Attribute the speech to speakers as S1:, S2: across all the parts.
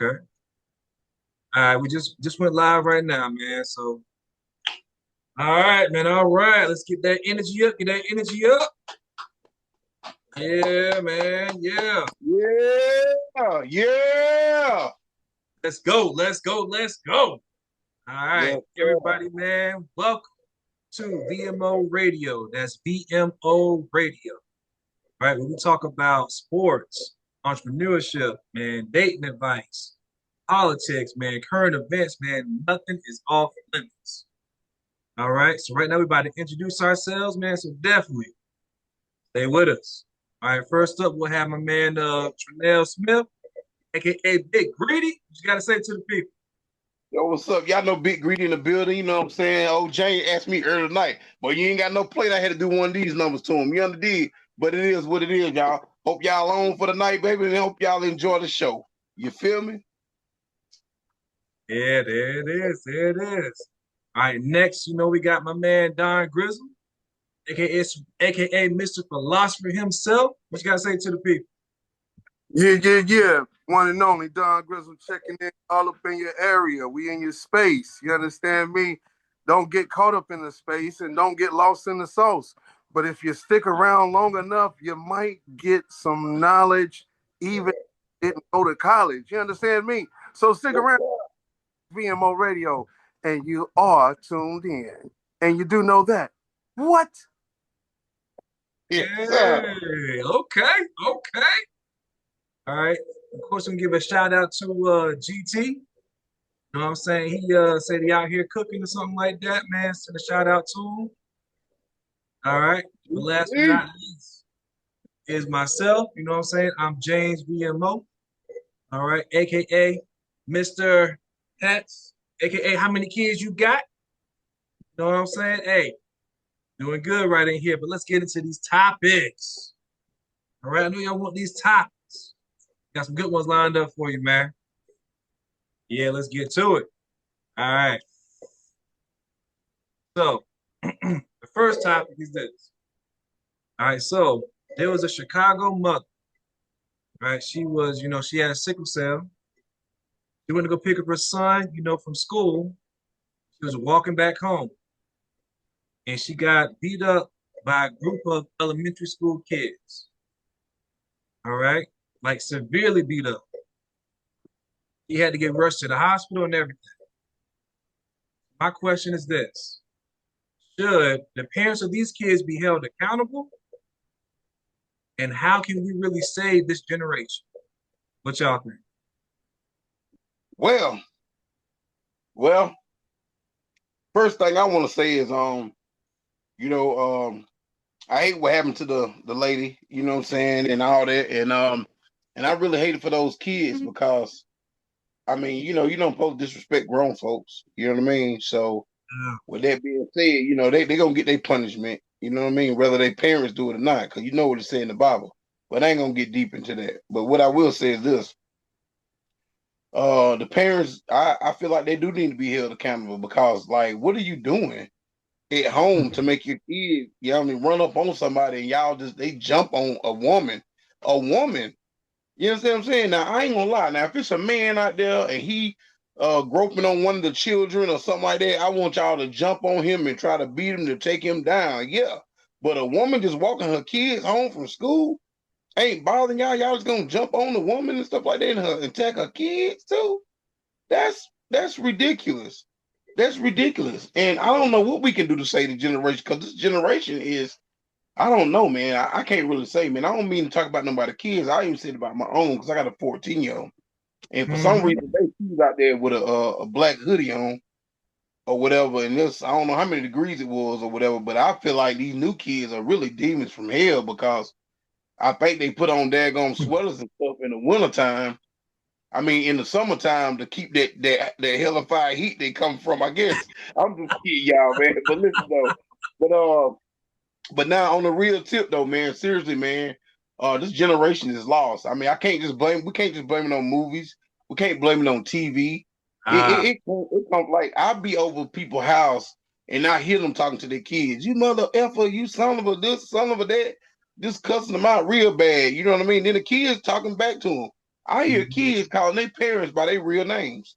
S1: Okay. All right, we just went live right now, man. So, all right, man. All right, let's get that energy up. Get that energy up. Yeah, man. Yeah.
S2: Yeah, yeah.
S1: Let's go. Let's go. Let's go. All right,
S2: Yes, sir.
S1: everybody, man. Welcome to VMO Radio. That's VMO Radio. Right, when we talk about sports, entrepreneurship, man, dating advice, politics, man, current events, man, nothing is off limits. All right. So right now we're about to introduce ourselves, man. So definitely stay with us. All right. First up, we'll have my man Trinell Smith, aka Big Greedy. What you gotta say to the people?
S2: Yo, what's up? Y'all know Big Greedy in the building. You know what I'm saying? Old Jane asked me earlier tonight, but you ain't got no plate. I had to do one of these numbers to him. You understand? But it is what it is, y'all. Hope y'all on for the night, baby, and hope y'all enjoy the show. You feel me?
S1: Yeah, there it is. There it is. All right, next, we got my man Don Grizzle, aka Mr. Philosopher himself. What you gotta say to the people?
S3: Yeah. One and only Don Grizzle checking in all up in your area. We in your space. You understand me? Don't get caught up in the space and don't get lost in the sauce. But if you stick around long enough, you might get some knowledge, even if you didn't go to college. You understand me? So stick around, V.M.O Radio, and you are tuned in. And you do know that. What?
S2: Yes, sir.
S1: Hey, okay, okay. All right. Of course, we give a shout out to GT. You know what I'm saying? He said he out here cooking or something like that, man. Send a shout out to him. All right. But last but not least is myself. You know what I'm saying? I'm James V.M.O. All right, aka Mr. Pets, aka how many kids you got? You know what I'm saying? Hey, doing good right in here. But let's get into these topics. All right, I know y'all want these topics. Got some good ones lined up for you, man. Yeah, let's get to it. All right. So the first topic is this. All right, so there was a Chicago mother, right? She was, she had a sickle cell. She went to go pick up her son, from school. She was walking back home, and she got beat up by a group of elementary school kids. All right, like severely beat up. He had to get rushed to the hospital and everything. My question is this: should the parents of these kids be held accountable? And how can we really save this generation? What y'all think?
S2: Well, well, first thing I want to say is you know, I hate what happened to the lady, you know what I'm saying, and all that. And I really hate it for those kids because I mean, you don't supposed to disrespect grown folks. You know what I mean? So with that being said, they gonna get their punishment. You know what I mean? Whether their parents do it or not, because you know what it said in the Bible. But I ain't gonna get deep into that. But what I will say is this: the parents, I feel like they do need to be held accountable because, like, what are you doing at home to make your kid, run up on somebody and y'all just they jump on a woman. You know what I'm saying? Now I ain't gonna lie. Now if it's a man out there and he groping on one of the children or something like that, I want y'all to jump on him and try to beat him to take him down. Yeah. But a woman just walking her kids home from school ain't bothering y'all. Y'all just gonna jump on the woman and stuff like that and attack her kids too. That's ridiculous. That's ridiculous. And I don't know what we can do to save the generation because this generation is I don't know, man. I can't really say, man. I don't mean to talk about nobody kids. I even said about my own because I got a 14-year-old. And for some reason, she's out there with a black hoodie on or whatever. And this, I don't know how many degrees it was or whatever, but I feel like these new kids are really demons from hell because I think they put on daggone sweaters and stuff in the wintertime. I mean, in the summertime to keep that hellified heat they come from. I guess I'm just kidding y'all, man. But listen though, but now on the real tip though, man, seriously, man, this generation is lost. I mean, we can't just blame it on movies. We can't blame it on TV. It comes like I'll be over people's house and I hear them talking to their kids. You mother effer, you son of a this, son of a that, just cussing them out real bad. You know what I mean? Then the kids talking back to them. I hear kids calling their parents by their real names.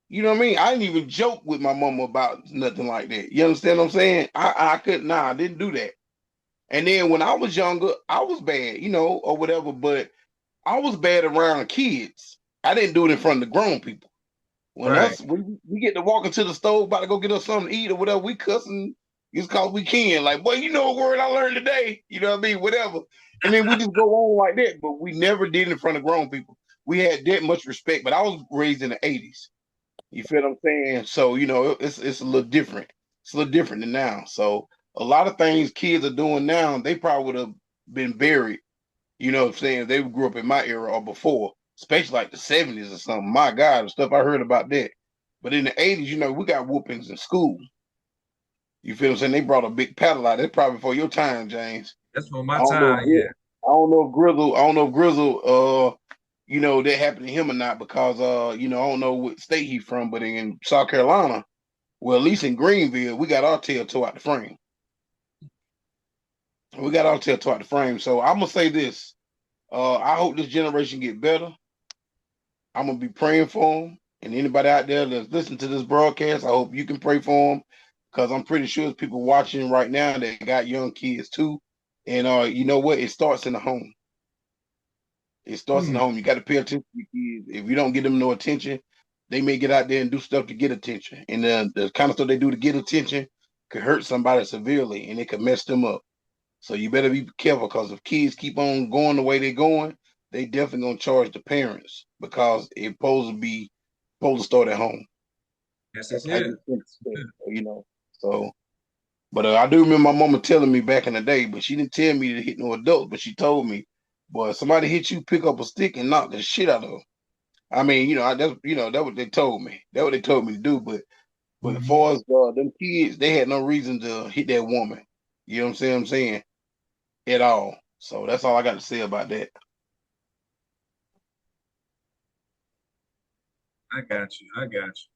S2: You know what I mean? I didn't even joke with my mama about nothing like that. You understand what I'm saying? I couldn't. Nah, I didn't do that. And then when I was younger, I was bad, or whatever. But I was bad around kids. I didn't do it in front of the grown people. When
S1: Right.
S2: we get to walk into the store, about to go get us something to eat or whatever, we cussing just cause we can. Like, boy, you know a word I learned today. You know what I mean? Whatever. And then we just go on like that. But we never did it in front of grown people. We had that much respect. But I was raised in the 80s. You feel what I'm saying? So, it's a little different. It's a little different than now. So a lot of things kids are doing now, they probably would have been buried, you know what I'm saying, if they grew up in my era or before, especially like the 70s or something. My God, the stuff I heard about that. But in the 80s, we got whoopings in school. You feel what I'm saying? They brought a big paddle out. That's probably before your time, James.
S1: That's for
S2: I
S1: my
S2: don't know
S1: time.
S2: if
S1: Yeah.
S2: Grizzle, that happened to him or not because I don't know what state he's from, but in South Carolina, well, at least in Greenville, we got our tail tore out the frame. We got our tail tore out the frame. So I'm gonna say this. I hope this generation get better. I'm gonna be praying for them. And anybody out there that's listening to this broadcast, I hope you can pray for them. Because I'm pretty sure there's people watching right now that got young kids too. And you know what? It starts in the home. It starts in the
S1: Hmm.
S2: home. You got to pay attention to your kids. If you don't give them no attention, they may get out there and do stuff to get attention. And the kind of stuff they do to get attention could hurt somebody severely and it could mess them up. So you better be careful because if kids keep on going the way they're going, they definitely gonna charge the parents because it's supposed to start at home.
S1: Yes, that's
S2: I
S1: it.
S2: just think so. So, but I do remember my mama telling me back in the day, but she didn't tell me to hit no adults, but she told me, boy, if somebody hit you, pick up a stick and knock the shit out of them. I mean, that's what they told me. That's what they told me to do. But as
S1: Mhm.
S2: far as them kids, they had no reason to hit that woman. You know what I'm saying? At all. So that's all I got to say about that.
S1: I got you. I got you.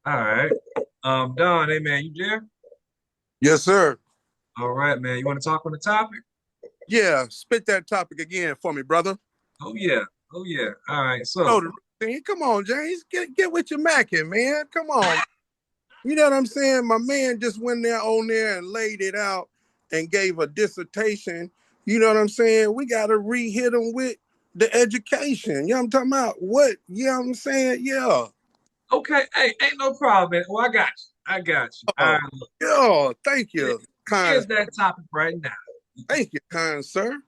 S1: All right. Don, hey man, you there?
S3: Yes, sir.
S1: All right, man. You want to talk on the topic?
S3: Yeah, spit that topic again for me, brother.
S1: Oh yeah. Oh yeah. All right.
S3: Oh,
S1: So,
S3: the thing. Come on, James. Get with your macking, man. Come on. You know what I'm saying? My man just went there on there and laid it out and gave a dissertation. You know what I'm saying? We got to re-hit him with the education. You know what I'm talking about? What? You know what I'm saying? Yeah.
S1: okay. Hey, ain't no problem, man. Well, I got you. I got you. All
S3: Oh,
S1: right. Look,
S3: yeah. Thank
S1: here-
S3: you, kind.
S1: here's that topic right now.
S3: Thank you, kind sir.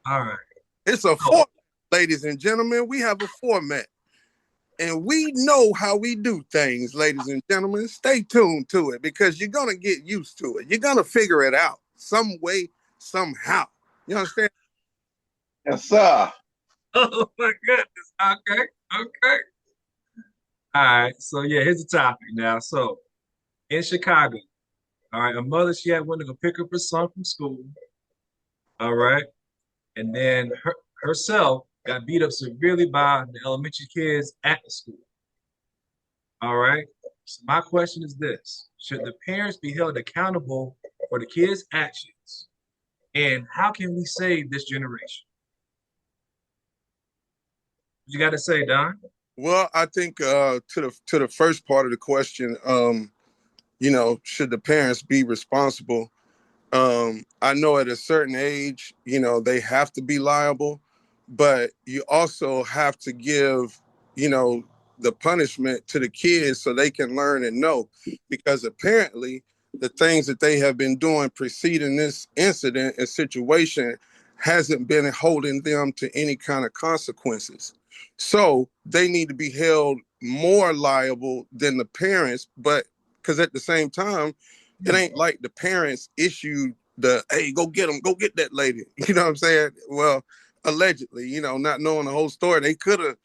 S1: All right.
S3: It's a
S1: So,
S3: format, ladies and gentlemen. We have a format. And we know how we do things, ladies and gentlemen. Stay tuned to it because you're going to get used to it. You're going to figure it out some way, somehow. You understand?
S2: Yes, sir.
S1: oh my goodness. Okay. Okay. All right. So yeah, here's the topic now. So in Chicago, all right, a mother she had went to go pick up her son from school. All right. And then herself got beat up severely by the elementary kids at the school. All right. So my question is this: should the parents be held accountable for the kids' actions? And how can we save this generation? What you got to say, Don?
S3: Well, I think to the first part of the question, should the parents be responsible? I know at a certain age, they have to be liable, but you also have to give, you know, the punishment to the kids so they can learn and know. Because apparently, the things that they have been doing preceding this incident and situation hasn't been holding them to any kind of consequences. So they need to be held more liable than the parents, but because at the same time, it ain't like the parents issued the hey, go get them, go get that lady. You know what I'm saying? Well, allegedly, not knowing the whole story, they could have,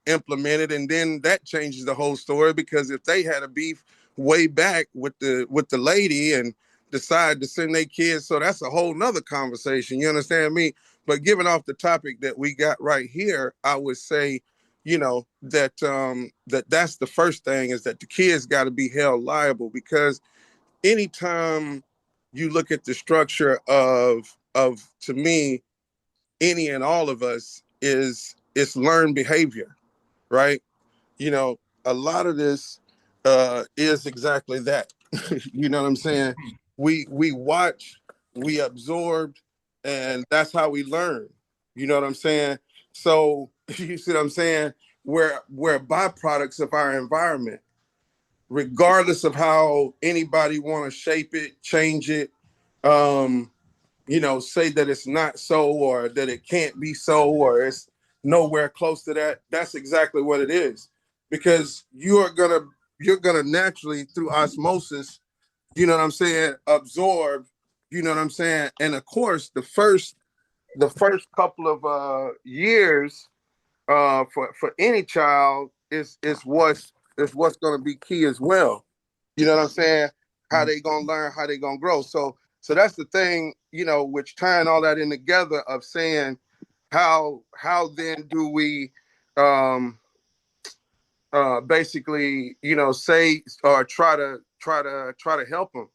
S3: implemented, and then that changes the whole story because if they had a beef way back with the lady and decide to send their kids, so that's a whole nother conversation. You understand me? But given off the topic that we got right here, I would say, that's the first thing is that the kids got to be held liable because anytime you look at the structure of to me any and all of us is learned behavior, right? You know, a lot of this is exactly that. You know what I'm saying? We watch, we absorb, and that's how we learn. You know what I'm saying? So you see what I'm saying? We're byproducts of our environment, regardless of how anybody want to shape it, change it, um, say that it's not so or that it can't be so or it's nowhere close to that. That's exactly what it is. Because you're gonna naturally through osmosis, you know what I'm saying, absorb, you know what I'm saying? And of course, the first couple of years for any child is what's going to be key as well. You know what I'm saying? How they gonna learn, how they gonna grow. So that's the thing, which tying all that in together of saying how then do we um basically say or try to help them.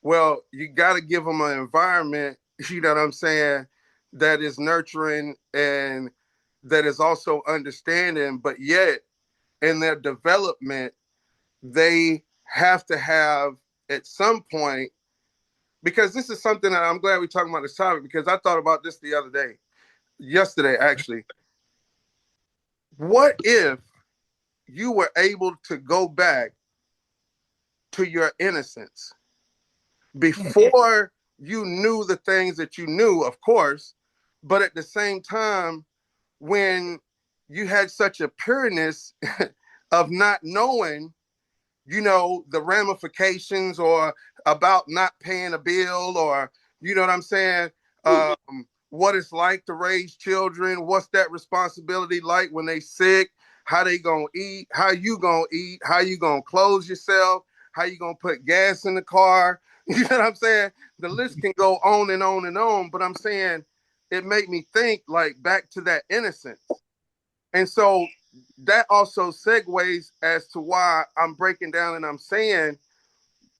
S3: Well, you got to give them an environment, you know what I'm saying, that is nurturing and that is also understanding, but yet in their development, they have to have at some point, because this is something that I'm glad we're talking about this topic, because I thought about this the other day, yesterday actually. What if you were able to go back to your innocence before you knew the things that you knew, of course, but at the same time, when you had such a pureness of not knowing, the ramifications or about not paying a bill or, you know what I'm saying? Um, what it's like to raise children, what's that responsibility like when they sick, how they gonna eat, how you gonna eat, how you gonna clothe yourself, how you gonna put gas in the car. You know what I'm saying? The list can go on and on and on, but I'm saying it made me think like back to that innocence. And so that also segues as to why I'm breaking down and I'm saying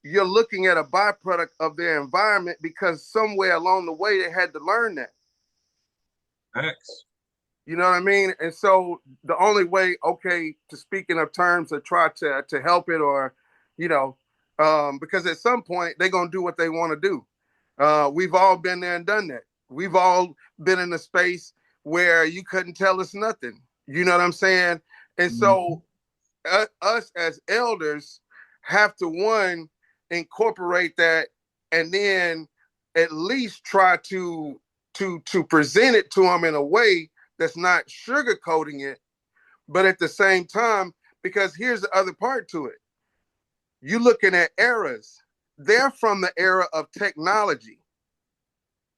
S3: you're looking at a byproduct of their environment because somewhere along the way they had to learn that.
S1: X.
S3: You know what I mean? And so the only way, okay, to speaking of terms to try to help it or, you know, because at some point they're gonna do what they want to do. We've all been there and done that. We've all been in a space where you couldn't tell us nothing. You know what I'm saying? And so us as elders have to one incorporate that and then at least try to present it to them in a way that's not sugarcoating it, but at the same time, because here's the other part to it. You're looking at eras. They're from the era of technology.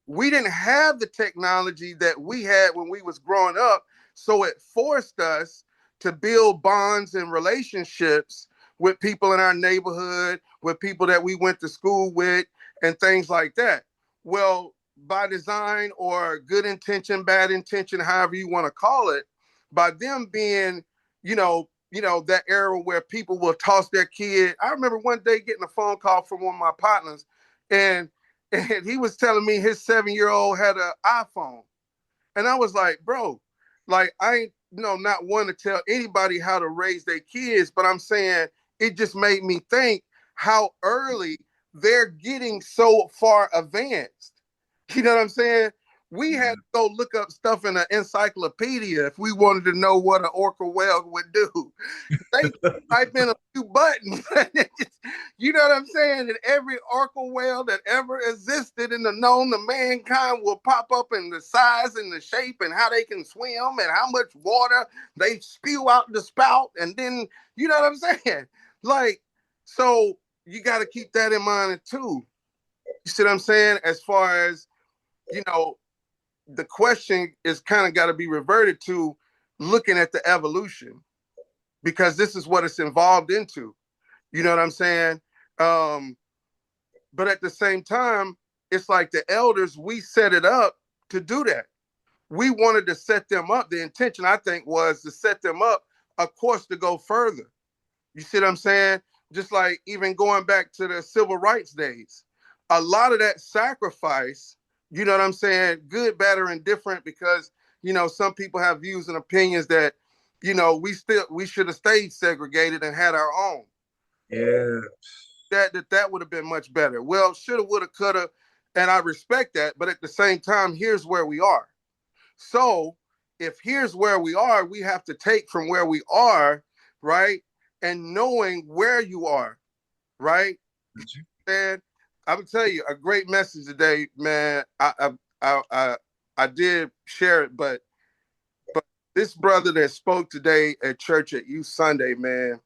S3: We didn't have the technology that we had when we was growing up, so it forced us to build bonds and relationships with people in our neighborhood, with people that we went to school with, and things like that. Well, by design or good intention, bad intention, however you want to call it, by them being, that era where people will toss their kid. I remember one day getting a phone call from one of my partners, and he was telling me his 7-year-old had an iPhone. And I was like, bro, like I ain't not one to tell anybody how to raise their kids, but I'm saying it just made me think how early they're getting so far advanced. You know what I'm saying? We had to go look up stuff in an encyclopedia if we wanted to know what an orca whale would do. They type in a few buttons. You know what I'm saying? And every orca whale that ever existed in the known to mankind will pop up in the size and the shape and how they can swim and how much water they spew out the spout. And then, you know what I'm saying? Like, so you got to keep that in mind too. You see what I'm saying? As far as, the question is kind of got to be reverted to looking at the evolution, because this is what it's involved into. You know what I'm saying? But at the same time, it's like the elders, we set it up to do that. We wanted to set them up. The intention, I think, was to set them up, of course, to go further. You see what I'm saying? Just like even going back to the civil rights days, a lot of that sacrifice you know what I'm saying, good, bad, or indifferent, because, you know, some people have views and opinions that, you know, we should have stayed segregated and had our own.
S1: Yeah.
S3: That would have been much better. Well, shoulda, woulda, coulda, and I respect that, but at the same time, here's where we are. So if here's where we are, we have to take from where we are, right? And knowing where you are, right? And I would tell you a great message today, man. I did share it, but this brother that spoke today at church at Youth Sunday, man,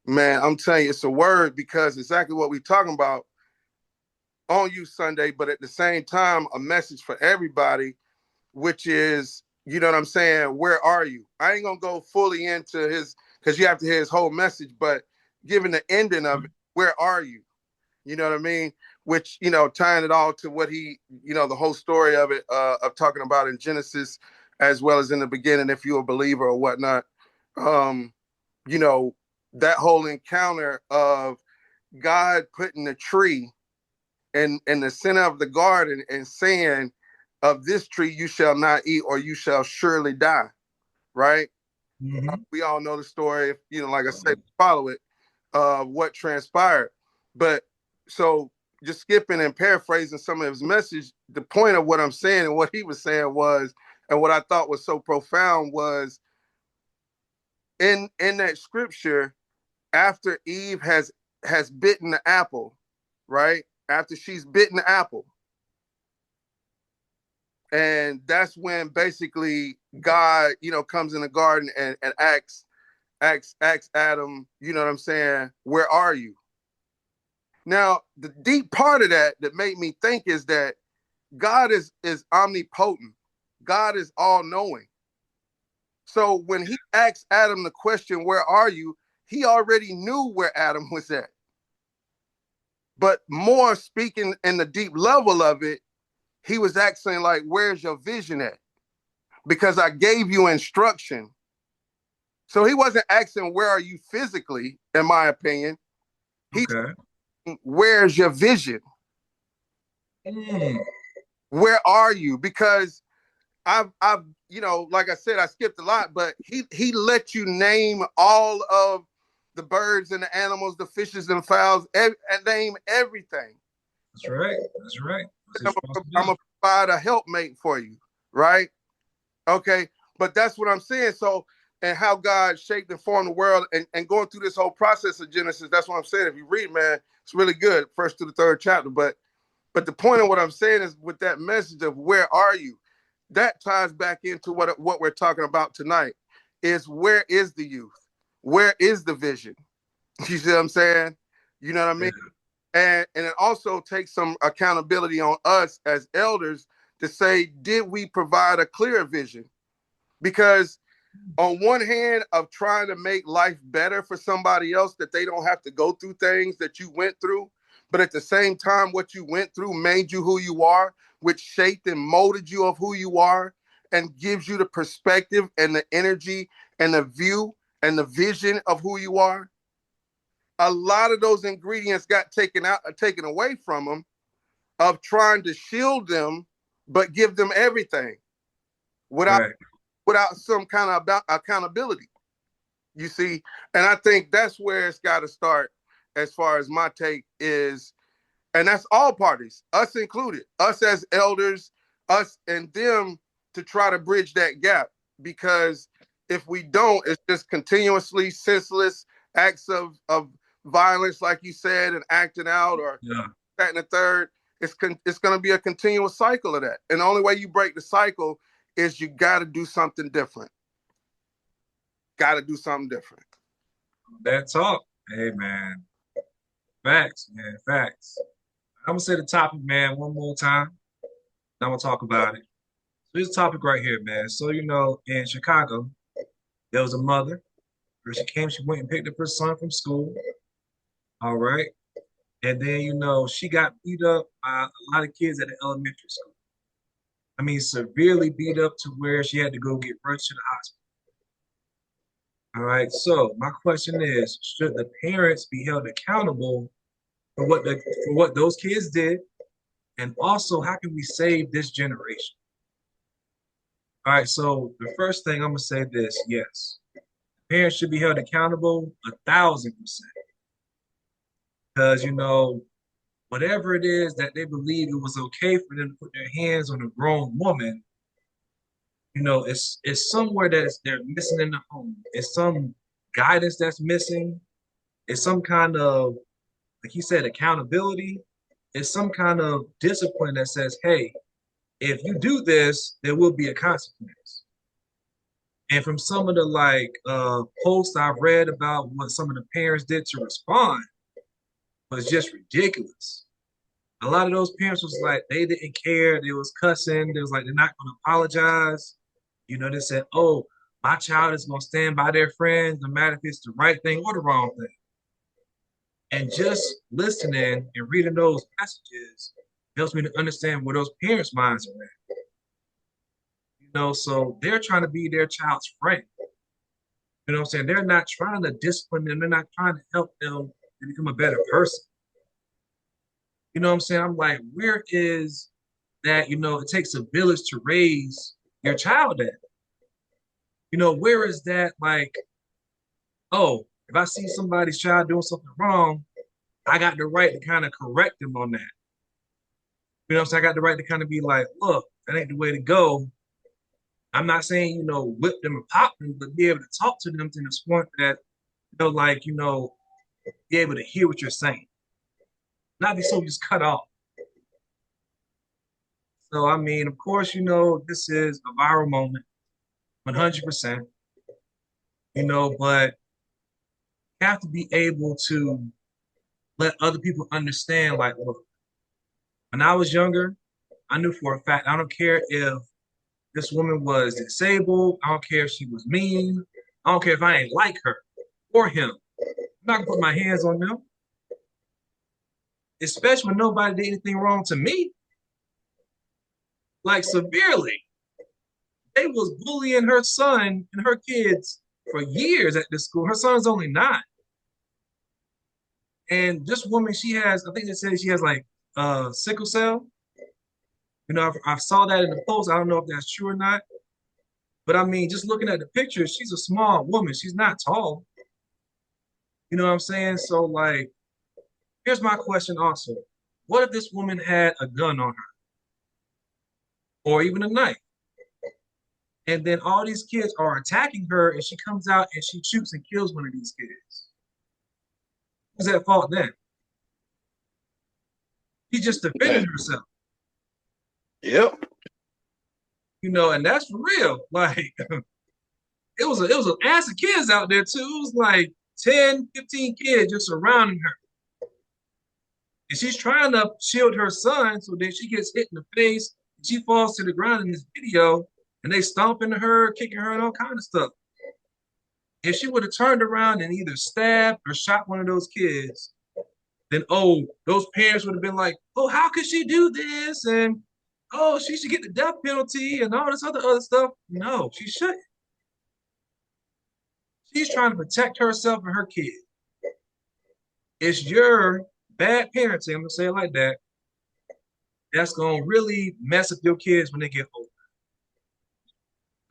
S3: I'm telling you, it's a word, because exactly what we're talking about on Youth Sunday, but at the same time, a message for everybody, which is, you know what I'm saying, where are you? I ain't gonna go fully into his, because you have to hear his whole message, but given the ending of it, where are you? You know what I mean? Which, you know, tying it all to what he, you know, the whole story of it, of talking about in Genesis, as well as in the beginning, if you're a believer or whatnot. You know, that whole encounter of God putting the tree in the center of the garden and saying, of this tree you shall not eat, or you shall surely die, right?
S1: Mm-hmm.
S3: We all know the story, you know, like I said, follow it, what transpired. But so just skipping and paraphrasing some of his message, the point of what I'm saying and what he was saying was, and what I thought was so profound was, in that scripture, after Eve has bitten the apple, right? After she's bitten the apple, and that's when basically God, you know, comes in the garden and asks Adam, you know what I'm saying, where are you? Now, the deep part of that made me think is that God is omnipotent. God is all knowing. So when he asked Adam the question, where are you? He already knew where Adam was at. But more speaking in the deep level of it, he was asking, like, where's your vision at? Because I gave you instruction. So he wasn't asking, where are you physically, in my opinion. He's
S1: Okay.
S3: saying, where's your vision?
S1: Mm.
S3: Where are you? Because I've, you know, like I said, I skipped a lot, but he let you name all of the birds and the animals, the fishes and fowls, and name everything.
S1: That's right. That's right. That's what
S3: I'm
S1: you're supposed to do.
S3: gonna provide a helpmate for you, right? Okay, but that's what I'm saying. So, and how God shaped and formed the world, and going through this whole process of Genesis, that's what I'm saying. If you read, man, it's really good, first to the third chapter. But the point of what I'm saying is, with that message of where are you, that ties back into what we're talking about tonight. Is where is the youth? Where is the vision? You see what I'm saying? You know what I mean?
S1: Yeah.
S3: And it also takes some accountability on us as elders to say, did we provide a clear vision? Because on one hand, of trying to make life better for somebody else, that they don't have to go through things that you went through, but at the same time, what you went through made you who you are, which shaped and molded you of who you are, and gives you the perspective and the energy and the view and the vision of who you are. A lot of those ingredients got taken away from them, of trying to shield them, but give them everything without
S1: Right.
S3: some kind of accountability. You see, and I think that's where it's got to start, as far as my take is, and that's all parties, us included, us as elders, us and them, to try to bridge that gap. Because if we don't, it's just continuously senseless acts of violence, like you said, and acting out, or
S1: Yeah.
S3: that and the third. It's going to be a continual cycle of that. And the only way you break the cycle is you got to do something different. Got to do something different.
S1: That talk. Hey, man. Facts, man. Facts. I'm gonna say the topic, man, one more time. Then I'm gonna talk about it. So this topic right here, man. So in Chicago, there was a mother. Where she came, she went and picked up her son from school. All right. And then, she got beat up by a lot of kids at the elementary school. I mean, severely beat up to where she had to go get rushed to the hospital. All right. So my question is, should the parents be held accountable for what those kids did, And also, how can we save this generation? All right, so the first thing I'm gonna say this, yes, parents should be held accountable 1,000%. Because whatever it is that they believe it was okay for them to put their hands on a grown woman, it's somewhere that they're missing in the home. It's some guidance that's missing. It's some kind of, like he said, accountability. It's some kind of discipline that says, hey, if you do this, there will be a consequence. And from some of the posts I've read about what some of the parents did to respond was just ridiculous. A lot of those parents was like, they didn't care. They was cussing. They was like, they're not going to apologize. They said, oh, my child is going to stand by their friends, no matter if it's the right thing or the wrong thing. And just listening and reading those messages helps me to understand where those parents' minds are at. So they're trying to be their child's friend. You know what I'm saying? They're not trying to discipline them. They're not trying to help them to become a better person. You know what I'm saying? I'm like, where is that, it takes a village to raise your child at? Where is that oh, if I see somebody's child doing something wrong, I got the right to kind of correct them on that. You know what I'm saying? I got the right to kind of be like, look, that ain't the way to go. I'm not saying, whip them and pop them, but be able to talk to them to the point that, be able to hear what you're saying. Not be so just cut off. So, I mean, of course, this is a viral moment, 100%, but you have to be able to let other people understand, like, look, when I was younger, I knew for a fact, I don't care if this woman was disabled. I don't care if she was mean. I don't care if I ain't like her or him. I'm not gonna put my hands on them, especially when nobody did anything wrong to me, like severely. They was bullying her son and her kids for years at this school. Her son's only 9. And this woman, she has, I think they said she has sickle cell. I saw that in the post. I don't know if that's true or not. But I mean, just looking at the picture, she's a small woman. She's not tall. You know what I'm saying? So, here's my question also. What if this woman had a gun on her? Or even a knife? And then all these kids are attacking her, and she comes out and she shoots and kills one of these kids. Who's at fault then? She just defended herself.
S2: Yep.
S1: And that's for real. It was an ass of kids out there too. It was like 10, 15 kids just surrounding her. And she's trying to shield her son, so then she gets hit in the face. She falls to the ground in this video, and they stomping her, kicking her, and all kind of stuff. If she would have turned around and either stabbed or shot one of those kids, then those parents would have been like, oh, how could she do this? And oh, she should get the death penalty and all this other stuff. No, she shouldn't. She's trying to protect herself and her kid. It's your bad parenting, I'm gonna say it like that, that's gonna really mess up your kids when they get older.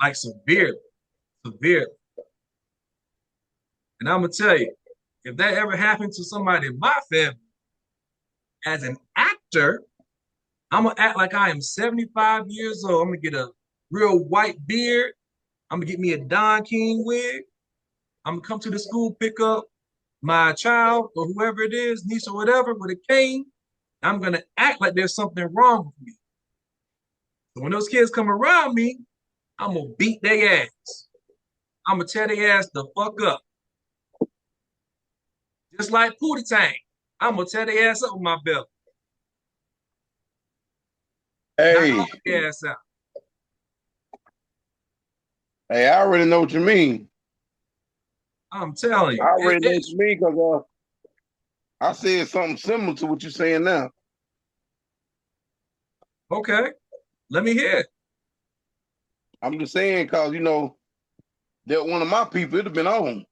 S1: Like severely. And I'm gonna tell you, if that ever happened to somebody in my family, as an actor, I'm gonna act like I am 75 years old. I'm gonna get a real white beard. I'm gonna get me a Don King wig. I'm gonna come to the school, pick up my child or whoever it is, niece or whatever, with a cane. I'm gonna act like there's something wrong with me. So when those kids come around me, I'm gonna beat their ass. I'm gonna tear their ass the fuck up. Just like Pootie Tang. I'm gonna tear their ass up with my belt.
S2: Hey.
S1: Knock their ass out.
S2: Hey, I already know what you mean.
S1: I'm telling you.
S2: I already know what you mean because I said something similar to what you're saying now.
S1: Okay. Let me hear it.
S2: I'm just saying because, that one of my people, it'd have been on.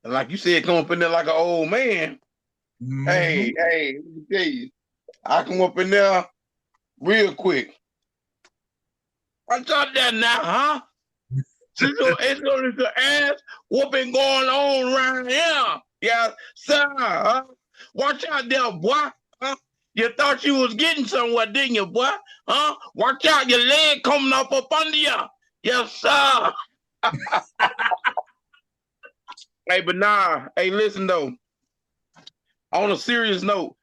S2: And like you said, come up in there like an old man. Mm-hmm. Hey, let me tell you. I come up in there real quick. Watch out there now, huh? It's gonna be ass whooping going on around here. Yeah, sir. Huh? Watch out there, boy. Huh? You thought you was getting somewhere, didn't you, boy? Huh? Watch out, your leg coming up under you. Yes, sir. Hey, but nah. Hey, listen though. On a serious note,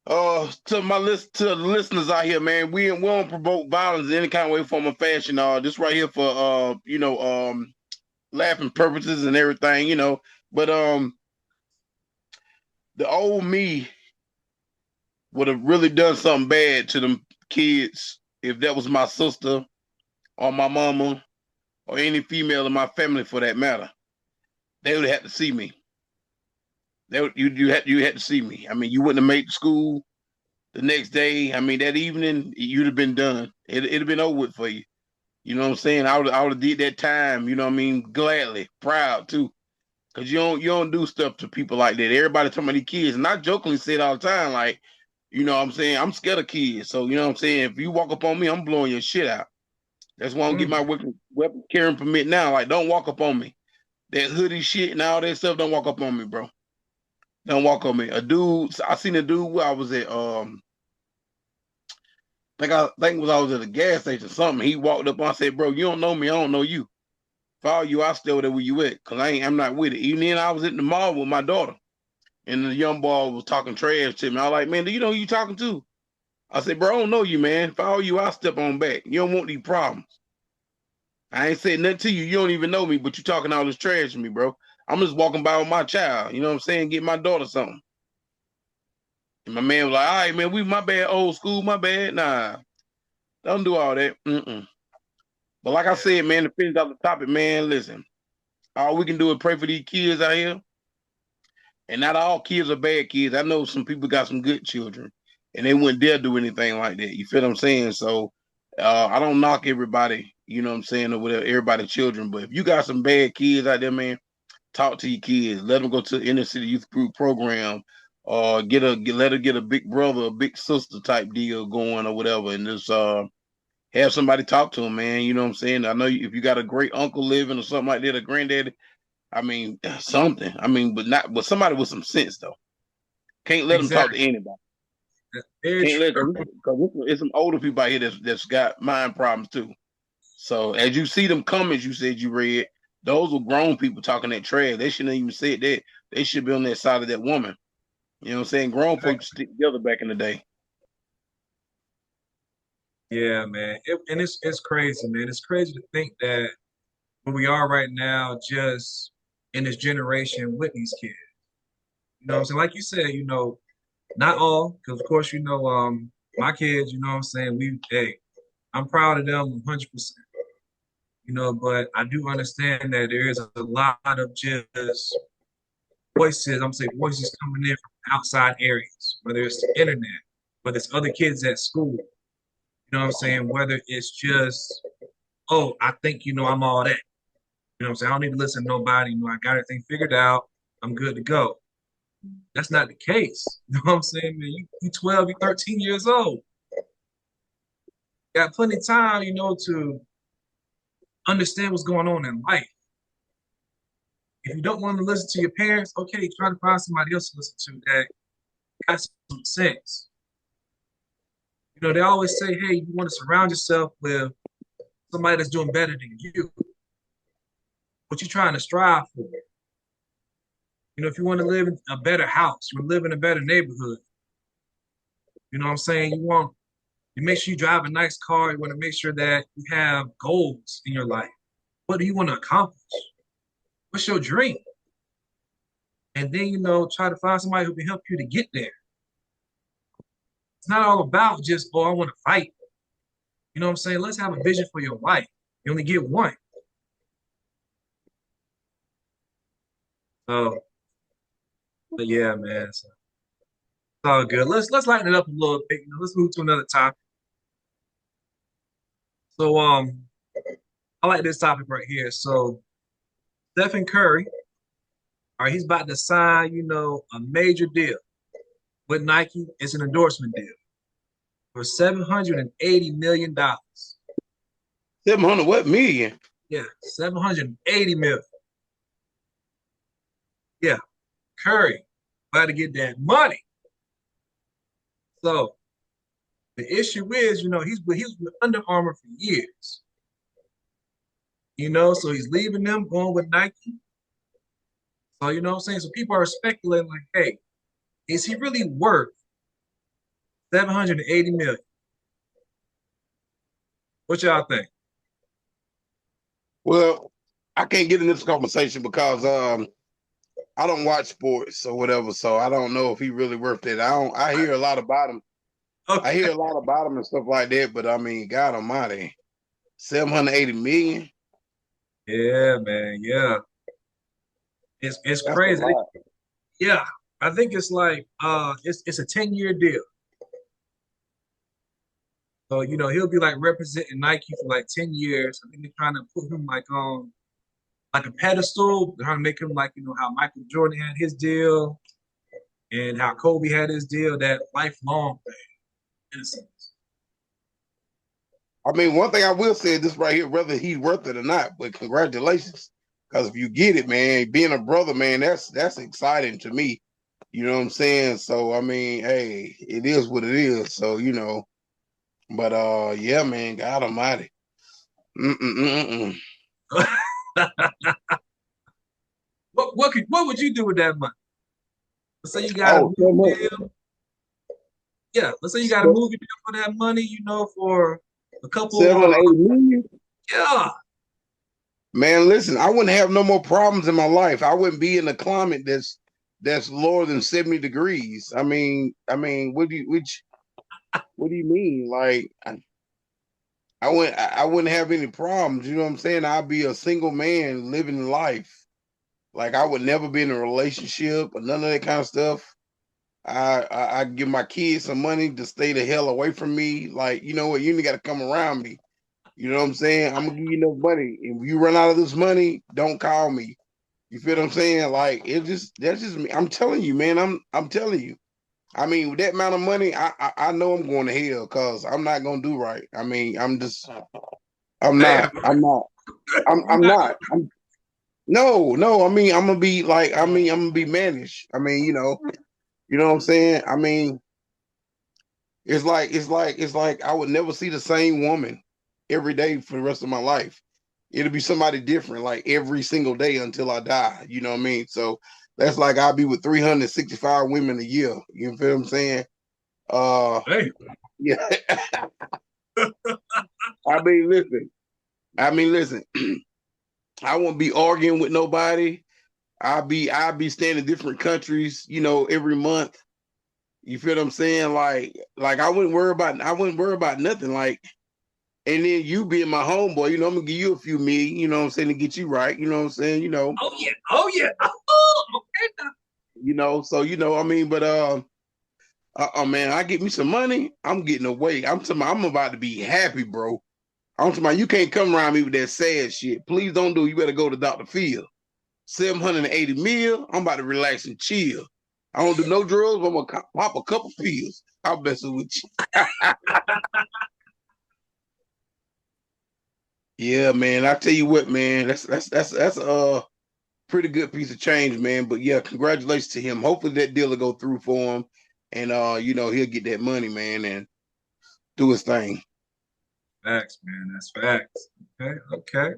S2: to the listeners out here, man, we don't provoke violence in any kind of way, form, or fashion. This right here for laughing purposes and everything, you know. But the old me would have really done something bad to them kids if that was my sister or my mama or any female in my family for that matter. They would have to see me. You had to see me. I mean, you wouldn't have made the school the next day. I mean, that evening you'd have been done. It'd have been over with for you. You know what I'm saying? I would have did that time. You know what I mean? Gladly, proud too. Cause you don't do stuff to people like that. Everybody talking about these kids, and I jokingly say it all the time, like, you know what I'm saying, I'm scared of kids. So you know what I'm saying, if you walk up on me, I'm blowing your shit out. That's why I'm getting my weapon carrying permit now. Like, don't walk up on me. That hoodie shit and all that stuff, don't walk up on me, bro. Don't walk on me. I seen a dude where I was at I think I was at a gas station or something. He walked up and I said, bro, you don't know me, I don't know you. If I were you, I stay there where you at, cause I'm not with it. Even then, I was at the mall with my daughter, and the young boy was talking trash to me. I was like, man, do you know who you talking to? I said, bro, I don't know you, man. If I were you, I'll step on back. You don't want these problems. I ain't saying nothing to you. You don't even know me, but you talking all this trash to me, bro. I'm just walking by with my child. You know what I'm saying? Get my daughter something. And my man was like, all right, man, my bad, old school, my bad. Nah, don't do all that. But like I said, man, to finish out the topic, man, listen. All we can do is pray for these kids out here. And not all kids are bad kids. I know some people got some good children, and they wouldn't dare do anything like that. You feel what I'm saying? So I don't knock everybody, you know what I'm saying, or whatever, everybody's children. But if you got some bad kids out there, man, talk to your kids. Let them go to the inner city youth group program, or let her get a big brother, a big sister type deal going, or whatever, and just have somebody talk to them, man. You know what I'm saying? I know if you got a great uncle living or something like that, a granddaddy. I mean, something. I mean, but somebody with some sense though. Can't let them talk to anybody. Can't let them, because it's some older people out here that's got mind problems too. So as you see them comments you said you read, those were grown people talking that trash. They shouldn't even said that. They should be on that side of that woman. You know what I'm saying? Grown folks stick together back in the day.
S1: Yeah, man. And it's crazy, man. It's crazy to think that where we are right now, just in this generation with these kids. You know what I'm saying? Like you said, you know, not all, because of course, you know, my kids, you know what I'm saying, I'm proud of them 100%. You know, but I do understand that there is a lot of just voices coming in from outside areas, whether it's the internet, whether it's other kids at school, you know what I'm saying, whether it's just, oh, I think, you know, I'm all that. You know what I'm saying? I don't need to listen to nobody. You know, I got everything figured out. I'm good to go. That's not the case. You know what I'm saying, man? You 12, you 13 years old. Got plenty of time, you know, to understand what's going on in life. If you don't want to listen to your parents, okay, try to find somebody else to listen to that got some sense. You know, they always say, hey, you want to surround yourself with somebody that's doing better than you. What you're trying to strive for. You know, if you want to live in a better house, you want to live in a better neighborhood. You know what I'm saying? You make sure you drive a nice car. You want to make sure that you have goals in your life. What do you want to accomplish? What's your dream? And then, you know, try to find somebody who can help you to get there. It's not all about just, oh, I want to fight. You know what I'm saying? Let's have a vision for your life. You only get one. So, but yeah, man. So, it's all good. Let's lighten it up a little bit. You know, let's move to another topic. So, I like this topic right here. So, Stephen Curry, all right, he's about to sign, you know, a major deal with Nike. It's an endorsement deal. for $780 million.
S2: 700 what million?
S1: Yeah, 780 million. Yeah, Curry about to get that money. So the issue is, he was with Under Armour for years. So he's leaving them, going with Nike. So you know what I'm saying? So people are speculating like, hey, is he really worth 780 million? What y'all think?
S2: Well, I can't get in this conversation because I don't watch sports or whatever, so I don't know if he really worth it. I hear a lot about him. I hear
S1: Okay.
S2: a lot about him and stuff like that, but I mean, God Almighty, 780 million.
S1: Yeah, man. Yeah. It's
S2: That's a
S1: crazy.
S2: lot.
S1: Yeah. I think it's like it's a 10-year deal. So, he'll be like representing Nike for like 10 years. I think they're trying to put him like on like a pedestal. They're trying to make him like, how Michael Jordan had his deal and how Kobe had his deal, that lifelong thing, in a sense.
S2: I mean, one thing I will say this right here, whether he's worth it or not, but congratulations. Because if you get it, man, being a brother, man, that's exciting to me. You know what I'm saying? So I mean, hey, it is what it is. So, but yeah, man, God Almighty. Mm-mm-mm-mm.
S1: What would you do with that money? Let's say you got a
S2: Oh, so
S1: movie
S2: much.
S1: deal. Yeah, let's say you got a
S2: So,
S1: movie deal for that money, for a couple
S2: 780 million.
S1: yeah.
S2: Man, listen, I wouldn't have no more problems in my life. I wouldn't be in a climate that's lower than 70 degrees. I mean, what do you mean? Like I wouldn't have any problems. You know what I'm saying? I'd be a single man living life. Like I would never be in a relationship or none of that kind of stuff. I give my kids some money to stay the hell away from me. Like, you know what, you ain't gotta come around me. You know what I'm saying? I'm gonna give you enough money. If you run out of this money, don't call me. You feel what I'm saying? Like that's just me. I'm telling you, man. I'm telling you. I mean, with that amount of money, I know I'm going to hell because I'm not gonna do right. I mean, I'm
S1: Damn,
S2: not. I'm not.
S1: you're
S2: I'm
S1: not
S2: not. No. I mean, I'm gonna be like. I mean, I'm gonna be managed. I mean, you know what I'm saying. I mean, it's like I would never see the same woman every day for the rest of my life. It'll be somebody different, like every single day until I die. You know what I mean? So that's like I'll be with 365 women a year. You feel what I'm saying? Uh,
S1: damn.
S2: yeah. I mean, listen. I mean, listen. I won't be arguing with nobody. I'll be staying in different countries, every month. You feel what I'm saying? Like I wouldn't worry about nothing. Like, and then you being my homeboy, I'm gonna give you a few million, what I'm saying, to get you right, you know what I'm saying,
S1: Oh yeah. Oh yeah. Oh, okay. Now.
S2: so I mean, but man, I get me some money, I'm getting away. I'm talking about, I'm about to be happy, bro. I'm talking about you can't come around me with that sad shit. Please don't do. You better go to Dr. Phil. 780 mil. I'm about to relax and chill. I don't do no drugs. But I'm gonna pop a couple pills. I'll mess with you. Yeah, man. I tell you what, man. That's a pretty good piece of change, man. But yeah, congratulations to him. Hopefully that deal will go through for him, and he'll get that money, man, and do his thing.
S1: Facts, man. That's facts. Okay. Okay.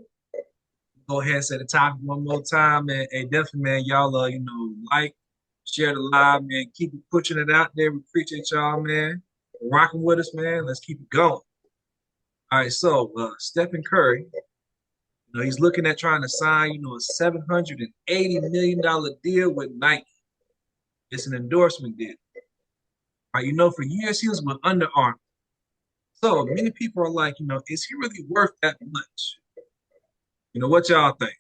S1: Go ahead and say the topic one more time, man. Hey, definitely, man. Y'all, like, share the live, man. Keep pushing it out there. We appreciate y'all, man. Rocking with us, man. Let's keep it going. All right, so Stephen Curry, he's looking at trying to sign, a $780 million deal with Nike. It's an endorsement deal. All right, for years he was with Under Armour. So many people are like, is he really worth that much? What y'all think?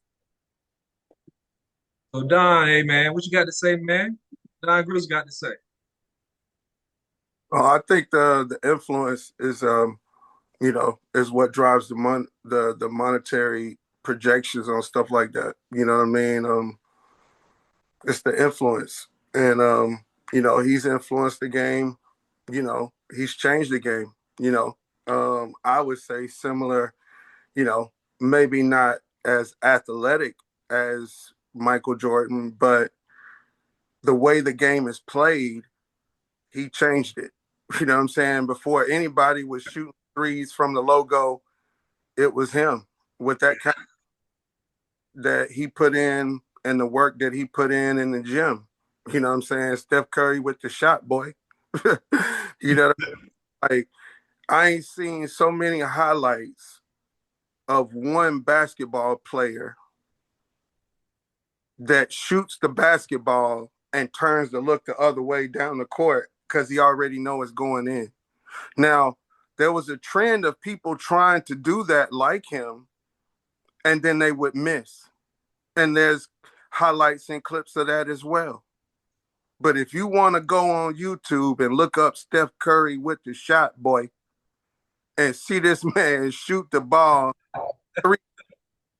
S1: So Don, hey man, what you got to say, man? Don Grizz got to say.
S3: I think the influence is what drives the monetary projections on stuff like that. You know what I mean? It's the influence, and he's influenced the game. he's changed the game. I would say similar. Maybe not as athletic as Michael Jordan, but the way the game is played, he changed it. You know what I'm saying? Before anybody was shooting threes from the logo, it was him with that kind that he put in and the work that he put in the gym. You know what I'm saying? Steph Curry with the shot, boy. Like I ain't seen so many highlights of one basketball player that shoots the basketball and turns to look the other way down the court because he already know it's going in. Now, there was a trend of people trying to do that like him, and then they would miss. And there's highlights and clips of that as well. But if you want to go on YouTube and look up Steph Curry with the shot, boy, and see this man shoot the ball three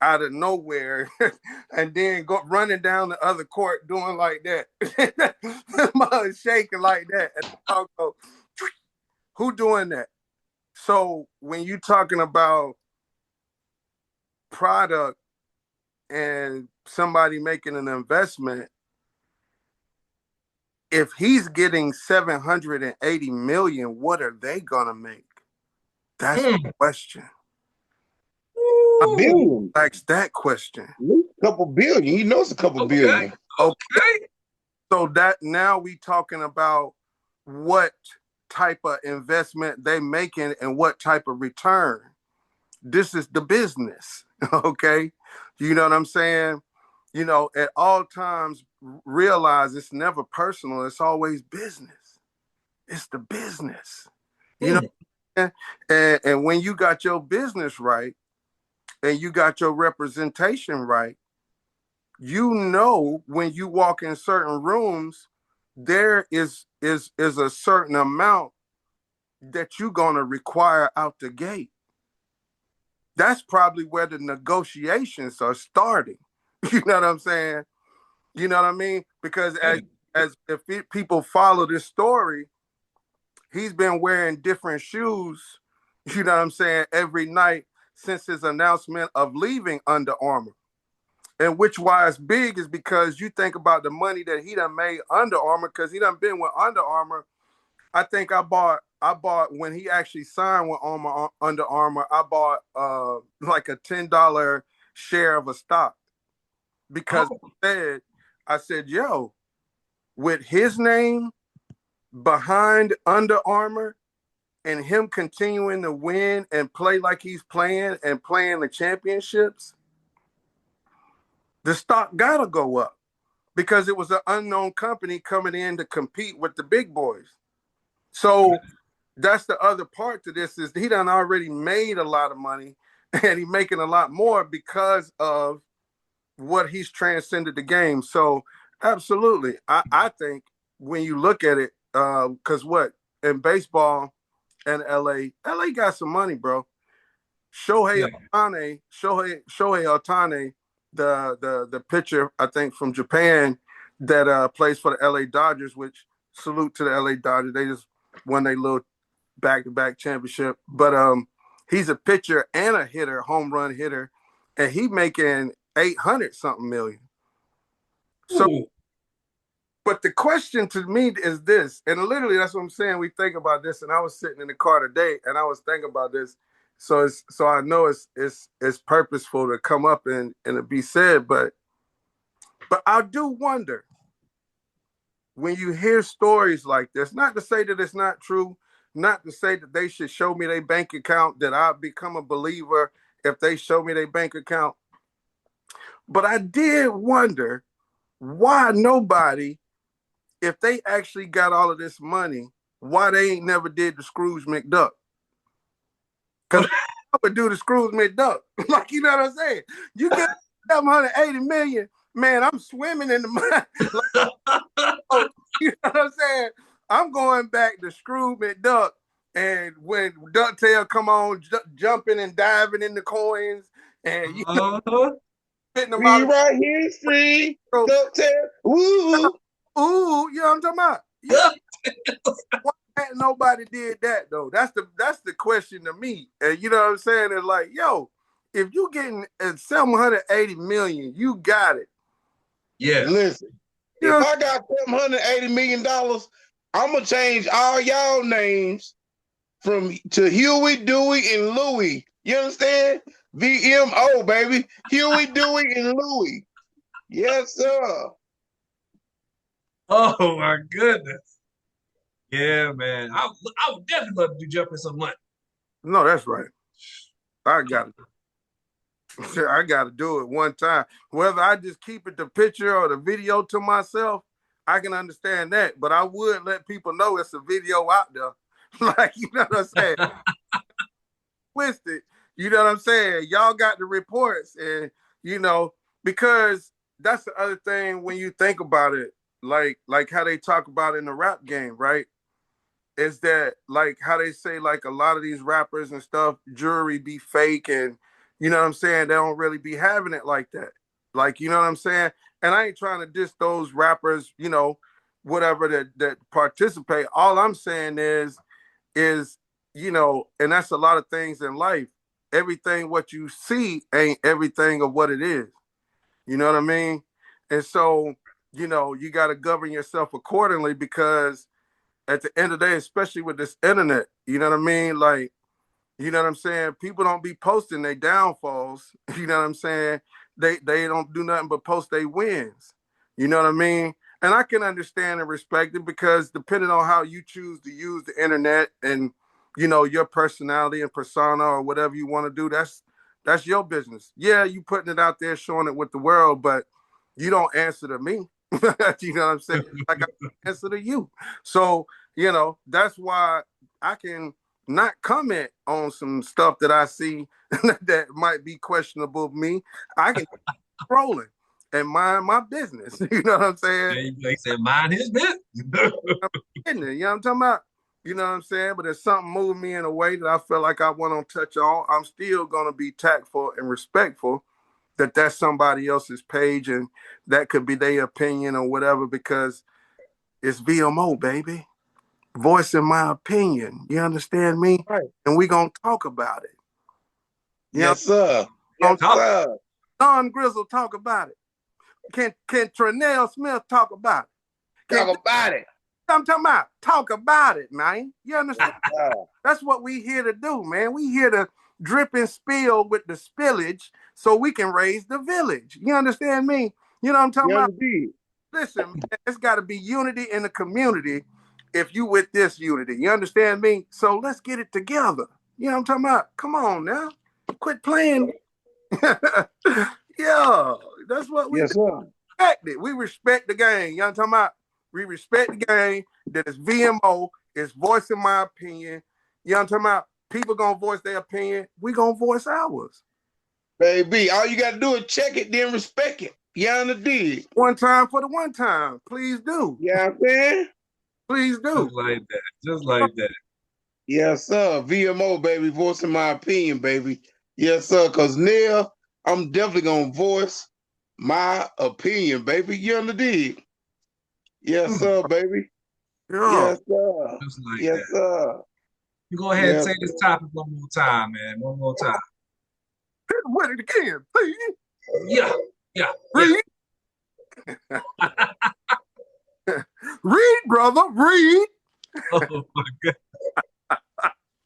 S3: out of nowhere and then go running down the other court doing like that. Mother shaking like that. And I'll go, who doing that? So when you're talking about product and somebody making an investment, if he's getting 780 million, what are they gonna make? That's the question.
S2: Billion.
S3: Ask that question.
S2: A couple billion. You know it's a couple billion.
S3: Okay. So that now we talking about what type of investment they making and what type of return. This is the business. Okay. You know what I'm saying? At all times, realize it's never personal. It's always business. It's the business. And when you got your business right and you got your representation right, when you walk in certain rooms, there is a certain amount that you're going to require out the gate. That's probably where the negotiations are starting. You know what I'm saying? You know what I mean? Because as if people follow this story, he's been wearing different shoes, you know what I'm saying, every night since his announcement of leaving Under Armour. And which why it's big is because you think about the money that he done made Under Armour, because he done been with Under Armour. I think I bought when he actually signed with Under Armour, I bought like a $10 share of a stock. Because I said, yo, with his name behind Under Armour and him continuing to win and play like he's playing and playing the championships, the stock gotta go up because it was an unknown company coming in to compete with the big boys. So that's the other part to this is he done already made a lot of money and he's making a lot more because of what he's transcended the game. So absolutely. I think when you look at it, because what in baseball and LA got some money, bro. Shohei Ohtani, the pitcher, I think from Japan that plays for the LA Dodgers, which salute to the LA Dodgers. They just won their little back-to-back championship. But he's a pitcher and a hitter, home run hitter, and he making 800 something million. So, but the question to me is this, and literally that's what I'm saying. We think about this, and I was sitting in the car today, and I was thinking about this. So I know it's purposeful to come up and it be said, but I do wonder when you hear stories like this. Not to say that it's not true, not to say that they should show me their bank account, that I'll become a believer if they show me their bank account. But I did wonder why nobody, if they actually got all of this money, why they ain't never did the Scrooge McDuck. Because I would do the Scrooge McDuck. Like, you know what I'm saying? You get 780 million, man, I'm swimming in the money. Like, you know what I'm saying? I'm going back to Scrooge McDuck, and when DuckTale come on, jumping and diving in the coins, and you know, hitting them out.
S2: Right here is free. DuckTale. Woo.
S3: Ooh, you know what I'm talking about? Yeah. Ain't nobody did that though. That's the question to me. And you know what I'm saying? It's like, yo, if you getting at 780 million, you got it.
S1: Yeah.
S2: Listen,
S3: You
S2: if
S3: know,
S2: I got $780 million, I'm gonna change all y'all names from to Huey, Dewey, and Louie. You understand? V.M.O. baby. Huey, Dewey, and Louie. Yes, sir.
S1: Oh my goodness. Yeah, man. I would definitely love to do jumping some money.
S3: no, that's right. I got it. I got to do it one time. Whether I just keep it the picture or the video to myself, I can understand that. But I would let people know it's a video out there. Like, you know what I'm saying? Twisted. You know what I'm saying? Y'all got the reports, and you know, because that's the other thing when you think about it, like how they talk about in the rap game, right? Is that like how they say like a lot of these rappers and stuff, jewelry be fake, and you know what I'm saying? They don't really be having it like that. Like, you know what I'm saying? And I ain't trying to diss those rappers, you know, whatever that participate. All I'm saying is, you know, and that's a lot of things in life. Everything what you see ain't everything of what it is. You know what I mean? And so, you know, you got to govern yourself accordingly because at the end of the day, especially with this internet, you know what I mean? Like, you know what I'm saying? People don't be posting their downfalls. You know what I'm saying? They don't do nothing but post their wins. You know what I mean? And I can understand and respect it because depending on how you choose to use the internet and you know your personality and persona or whatever you want to do, that's your business. Yeah, you putting it out there, showing it with the world, but you don't answer to me. You know what I'm saying? Like I answer to you. So, you know, that's why I can not comment on some stuff that I see that might be questionable of me. I can keep rolling and mind my business. You know what I'm saying?
S1: Yeah, he said, mind his business.
S3: You know what I'm talking about? You know what I'm saying? But if something moved me in a way that I feel like I want to touch on, I'm still going to be tactful and respectful that that's somebody else's page and that could be their opinion or whatever because it's VMO, baby. Voicing my opinion. You understand me?
S2: Right.
S3: And we going to talk about it. You know,
S2: Yes, sir. Yes,
S1: Talk.
S2: sir.
S3: Don Grizzle talk about it. Can Trenell Smith talk about it? Can
S2: Talk about it.
S3: I'm talking about talk about it, man. You understand?
S2: Yes,
S3: That's what we here to do, man. We here to drip and spill with the spillage so we can raise the village. You understand me? You know what I'm talking
S2: yes,
S3: about?
S2: indeed.
S3: Listen, man, it's got to be unity in the community if you with this unity. You understand me? So let's get it together. You know what I'm talking about? Come on now. Quit playing. Yeah, that's what we
S2: Yes, sir.
S3: respect it. We respect the game. You know what I'm talking about? We respect the game that is VMO, is voicing my opinion. You know what I'm talking about? People gonna voice their opinion. We gonna voice ours.
S2: Baby, all you got to do is check it, then respect it. You understand?
S3: One time for the one time. Please do.
S2: You know what I'm saying?
S3: Please do.
S1: Just like that. Just like that.
S2: Yes, sir. VMO, baby, voicing my opinion, baby. Yes, sir. Because Neil, I'm definitely going to voice my opinion, baby. You understand? Yes, sir, baby.
S3: Yeah.
S2: Yes, sir.
S1: Just like
S2: Yes,
S1: that.
S2: sir.
S1: You go ahead and
S2: Yes,
S1: say this topic one more time, man. One more time.
S3: With it again, please.
S1: Yeah. Yeah. Yeah.
S3: Read. Read, brother. Read.
S1: Oh my God.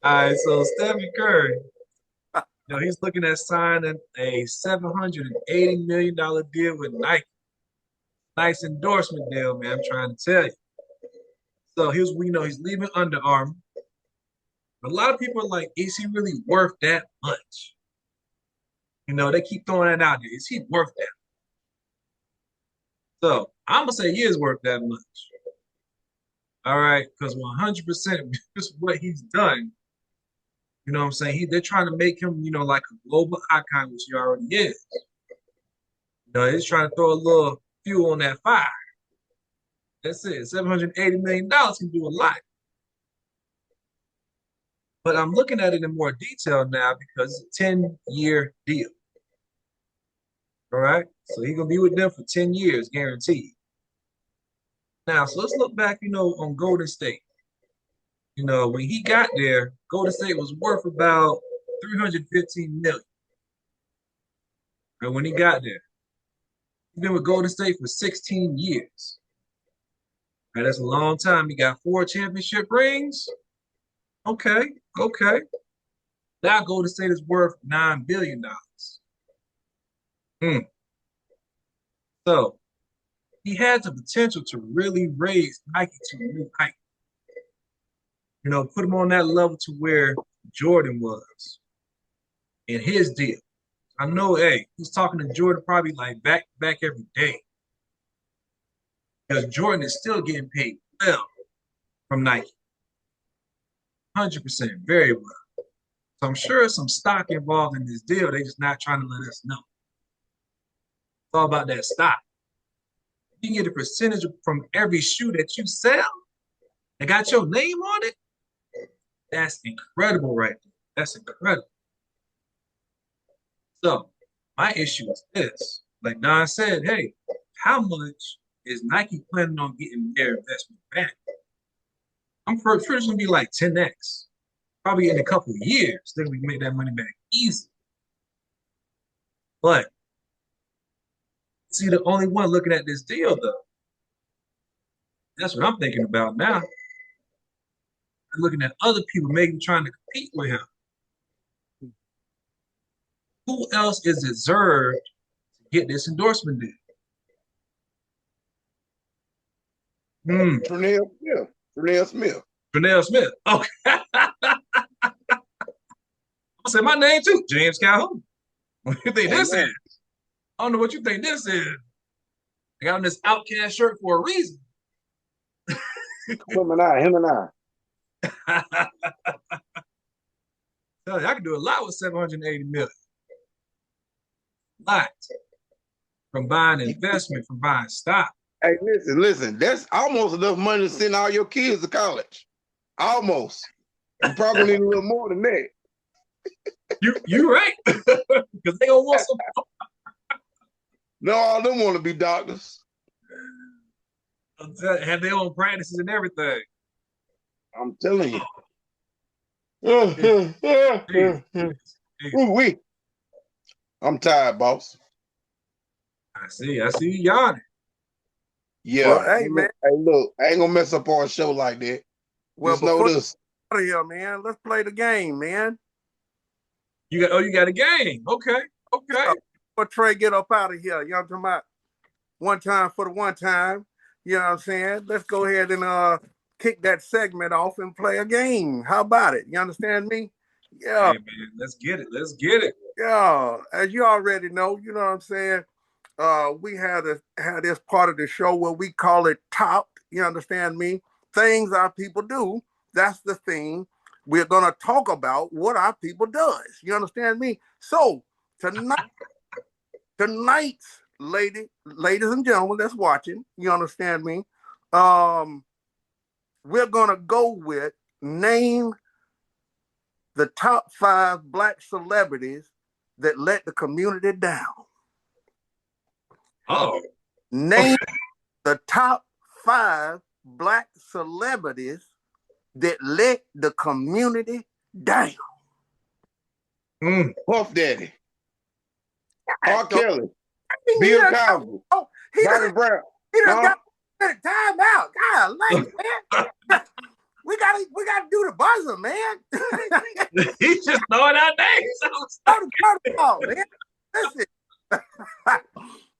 S1: All right. So Stephen Curry, he's looking at signing a $780 million deal with Nike. Nice endorsement deal, man. I'm trying to tell you. So he's leaving Under Armour. A lot of people are like, is he really worth that much? They keep throwing that out there. Is he worth that? So I'm gonna say he is worth that much. All right, because 100% just what he's done. You know what I'm saying? They're trying to make him, like a global icon, which he already is. He's trying to throw a little fuel on that fire. That's it. $780 can do a lot. But I'm looking at it in more detail now because it's a 10-year deal. All right. So he's gonna be with them for 10 years, guaranteed. Now, so let's look back, on Golden State. You know, when he got there, Golden State was worth about 315 million. And when he got there, he's been with Golden State for 16 years. Right, that's a long time. He got 4 championship rings. Okay, okay. Now Golden State is worth $9 billion. Hmm. So he has the potential to really raise Nike to a new height. You know, put him on that level to where Jordan was in his deal. I know, hey, he's talking to Jordan probably like back to back every day. Because Jordan is still getting paid well from Nike. 100%, very well. So I'm sure there's some stock involved in this deal. They're just not trying to let us know. It's all about that stock. You can get a percentage from every shoe that you sell that got your name on it. That's incredible right there. That's incredible. So my issue is this. Like Don said, hey, how much is Nike planning on getting their investment back? I'm sure it's going to be like 10x. Probably in a couple of years, then we can make that money back easy. But see, the only one looking at this deal, though, that's what I'm thinking about now. I'm looking at other people maybe trying to compete with him. Who else is deserved to get this endorsement deal?
S2: Turnell Smith. Turnell Smith.
S1: Turnell Smith. Okay. I'll say my name too, James Calhoun. What do you think this is? I don't know what you think this is. I got on this Outcast shirt for a reason.
S2: Him and I.
S1: Tell you, I can do a lot with 780 million. A lot. From buying investment, from buying stock.
S2: Hey, listen. That's almost enough money to send all your kids to college. Almost. You probably need a little more than that.
S1: You right. Because they don't want some.
S2: No, all them want to be doctors.
S1: Have their own practices and everything.
S2: I'm telling you. Ooh-wee. I'm tired, boss.
S1: I see you yawning.
S2: Yeah.
S3: Well, hey, man.
S2: Hey, look, I ain't gonna mess up our show like that.
S3: Well,
S2: just know this.
S3: Out of here, man. Let's play the game, man.
S1: You got a game. Okay.
S3: But Trey, get up out of here. You know what I'm talking about? One time for the one time. You know what I'm saying? Let's go ahead and kick that segment off and play a game. How about it? You understand me? Yeah.
S1: Hey, man, let's get it.
S3: Yeah. As you already know, you know what I'm saying? We had this part of the show where we call it Top. You understand me? Things our people do. That's the thing. We're gonna talk about what our people does. You understand me? So tonight's ladies and gentlemen that's watching, you understand me? We're gonna go with name the top 5 Black celebrities that let the community down.
S1: Oh.
S3: Name the top 5 Black celebrities that let the community down.
S2: Puff Daddy. R. Kelly. Bill Cosby.
S3: Oh, he
S2: Bobby Brown.
S3: He done got time out. God, man. We gotta do the buzzer, man.
S1: He's just throwing out names.
S3: Oh, man. Listen.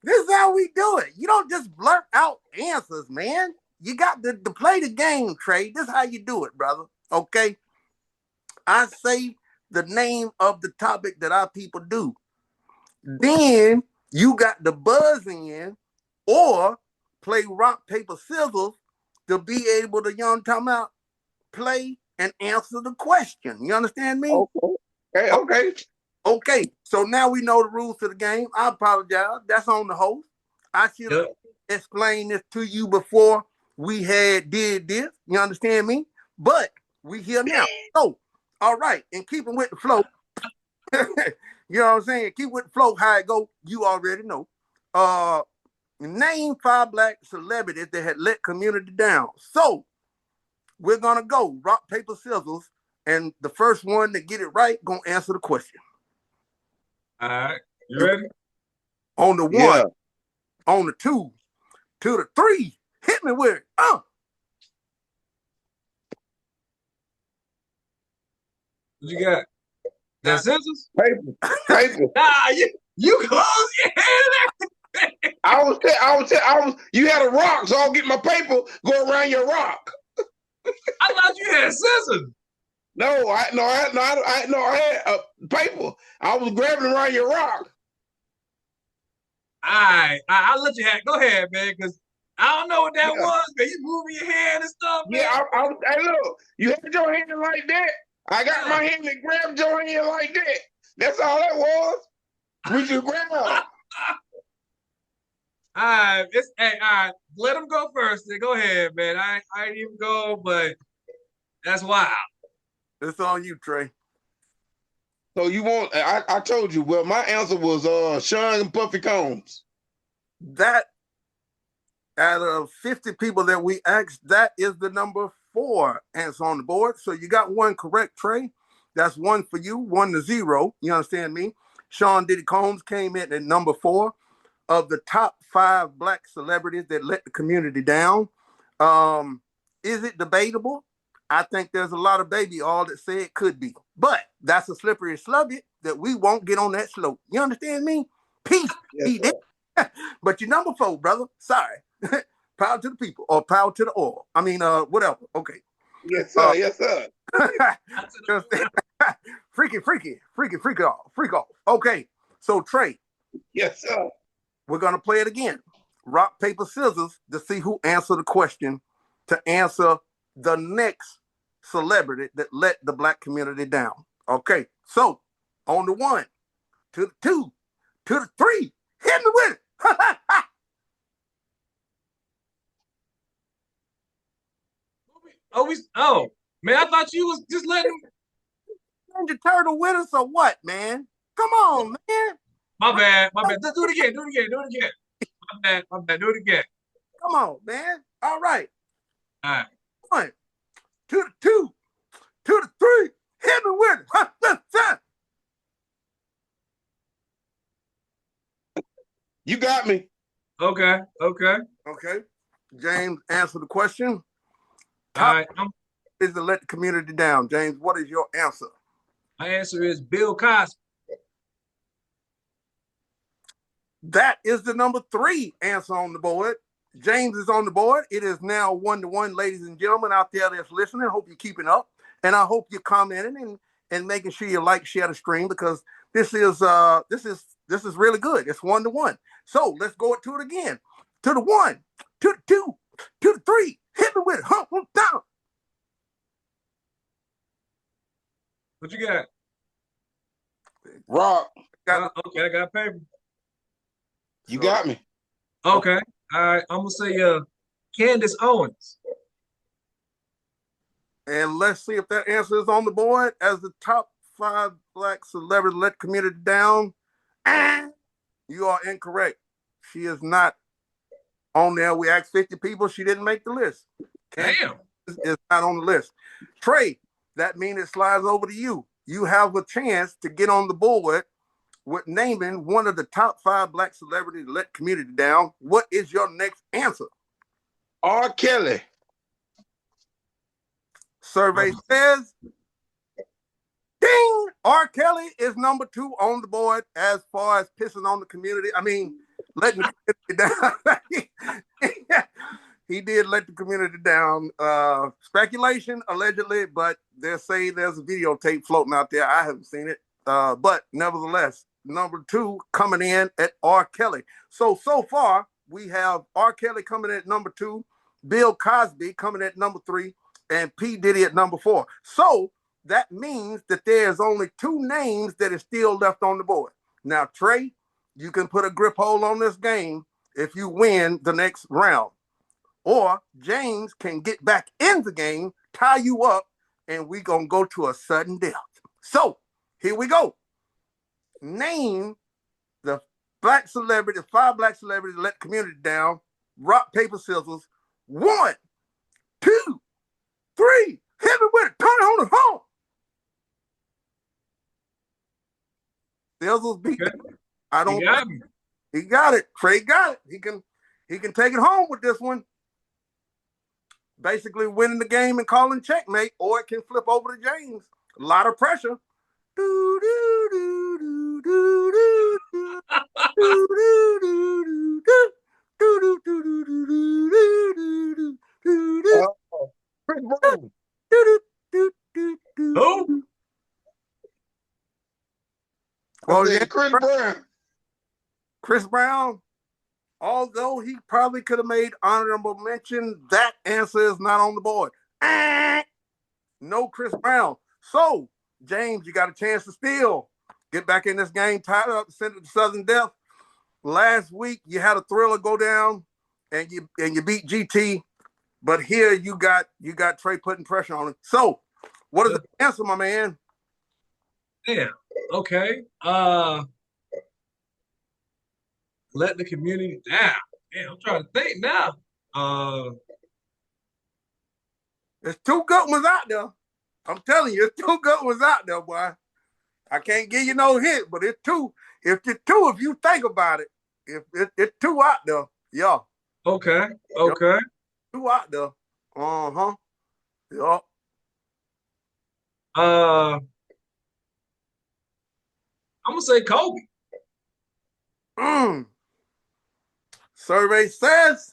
S3: This is how we do it. You don't just blurt out answers, man. You got to play the game, Trey. This is how you do it, brother. Okay? I say the name of the topic that our people do. Then you got the buzz in or play rock, paper, scissors to be able to, you know what I'm talking about, play and answer the question. You understand me? Okay. So now we know the rules to the game. I apologize. That's on the host. I should have explained this to you before we did this. You understand me? But we here now. So, all right. And keeping with the flow. You know what I'm saying? Keep with the flow, how it go. You already know. Name 5 Black celebrities that had let community down. So, we're gonna go rock, paper, scissors, and the first one to get it right gonna answer the question.
S1: All right. You ready?
S3: On the one,
S2: Yeah.
S3: on the two, to the three. Hit me with it.
S1: What you got? That scissors?
S2: Paper.
S1: Nah, you close your hand.
S2: You had a rock, so I'll get my paper, go around your rock.
S1: I thought you had scissors.
S2: No, I had paper. I was grabbing around your rock.
S1: All right, I'll let you have. Go ahead, man, because I don't know what that
S2: Yeah.
S1: was, man. You moving your hand and stuff, man.
S2: Yeah, hey, look, you had your hand like that. I got my hand and grabbed your hand like that. That's all that was. We just grabbed.
S1: All right, all right. Let him go first. Then go ahead, man. I ain't even go, but that's wild.
S3: It's on you, Trey.
S2: So you want? I told you. Well, my answer was Sean and Puffy Combs.
S3: That out of 50 people that we asked, that is the number 4 answer on the board. So you got one correct, Trey. That's 1 for you, 1-0. You understand me? Sean Diddy Combs came in at number 4 of the top 5 black celebrities that let the community down. Is it debatable? I think there's a lot of baby all that say it could be, but that's a slippery slope that we won't get on that slope. You understand me? Peace.
S2: Yes,
S3: But you're number 4, brother. Sorry. Power to the people or power to the oil. I mean, whatever. Okay.
S2: Yes, sir. Yes, sir.
S3: Freak off. Okay. So Trey.
S2: Yes, sir.
S3: We're gonna play it again. Rock, paper, scissors to see who answered the question to answer the next celebrity that let the black community down. Okay. So on the 1, to the 2, to the 3, hit me with it.
S1: Oh, man, I thought you was just letting him.
S3: Ninja Turtle with us or what, man? Come on, man.
S1: My bad. Do it again. My bad. Do it again.
S3: Come on, man. All right.
S1: All right.
S3: 1, to the 2, to the 3, hit me with it.
S2: You got me.
S1: Okay.
S3: James, answer the question.
S1: All right.
S3: Is to let the community down. James, what is your answer?
S1: My answer is Bill Cosby.
S3: That is the number 3 answer on the board. James is on the board. It is now 1-1, ladies and gentlemen out there that's listening. Hope you're keeping up, and I hope you're commenting and making sure you like, share the stream, because this is really good. It's 1-1. So let's go to it again. To the 1, to the 2, to the 3. Hit me with it. Hump down.
S1: What you got?
S2: Rock.
S1: Okay, I got paper.
S2: You got me.
S1: Okay. All right. I'm gonna say Candace Owens.
S3: And let's see if that answer is on the board as the top 5 black celebrities let community down. You are incorrect. She is not on there. We asked 50 people. She didn't make the list.
S1: Damn.
S3: Is not on the list. Trey, that means it slides over to you. You have a chance to get on the board with naming one of the top 5 black celebrities to let community down. What is your next answer?
S2: R. Kelly.
S3: Survey says, ding! R. Kelly is number 2 on the board as far as pissing on the community. I mean, letting the community down. He did let the community down. Speculation, allegedly, but they say there's a videotape floating out there. I haven't seen it. But nevertheless, number 2 coming in at R. Kelly. So far, we have R. Kelly coming in at number 2, Bill Cosby coming at number 3, and P. Diddy at number 4. So that means that there's only 2 names that is still left on the board. Now, Trey, you can put a grip hold on this game if you win the next round. Or James can get back in the game, tie you up, and we're going to go to a sudden death. So here we go. Name the black celebrity, 5 black celebrities let the community down. Rock, paper, scissors. 1, 2, 3. Hit me with it. Turn it on the phone. Sizzles beat
S1: Okay.
S3: that. I don't
S1: You got
S3: think
S1: me.
S3: he got it. Trey got it. He can take it home with this one. Basically winning the game and calling checkmate, or it can flip over to James. A lot of pressure. Do, do, do, do, do, do, do, do, do, do, do, do, do, do, do, do, do, do,
S2: Chris Brown.
S3: do, do, do, do.
S1: Who?
S2: I
S3: Well, yeah,
S2: said Chris Brown.
S3: Chris Brown, although he probably could have made honorable mention, that answer is not on the board. No Chris Brown. So, James, you got a chance to steal. Get back in this game, tied up, send it to sudden death. Last week, you had a thriller go down, and you beat GT. But here you got Trey putting pressure on him. So, what is the answer, my man?
S1: Damn. Okay. Let the community down. Damn, I'm trying to think now.
S3: There's 2 good ones out there. I'm telling you, there's 2 good ones out there, boy. I can't give you no hint, but it's 2. If you think about it, if it's 2 out there, yeah.
S1: Okay. Okay.
S3: 2 out there. Uh-huh. Yeah.
S1: I'm gonna say Kobe.
S3: Survey says,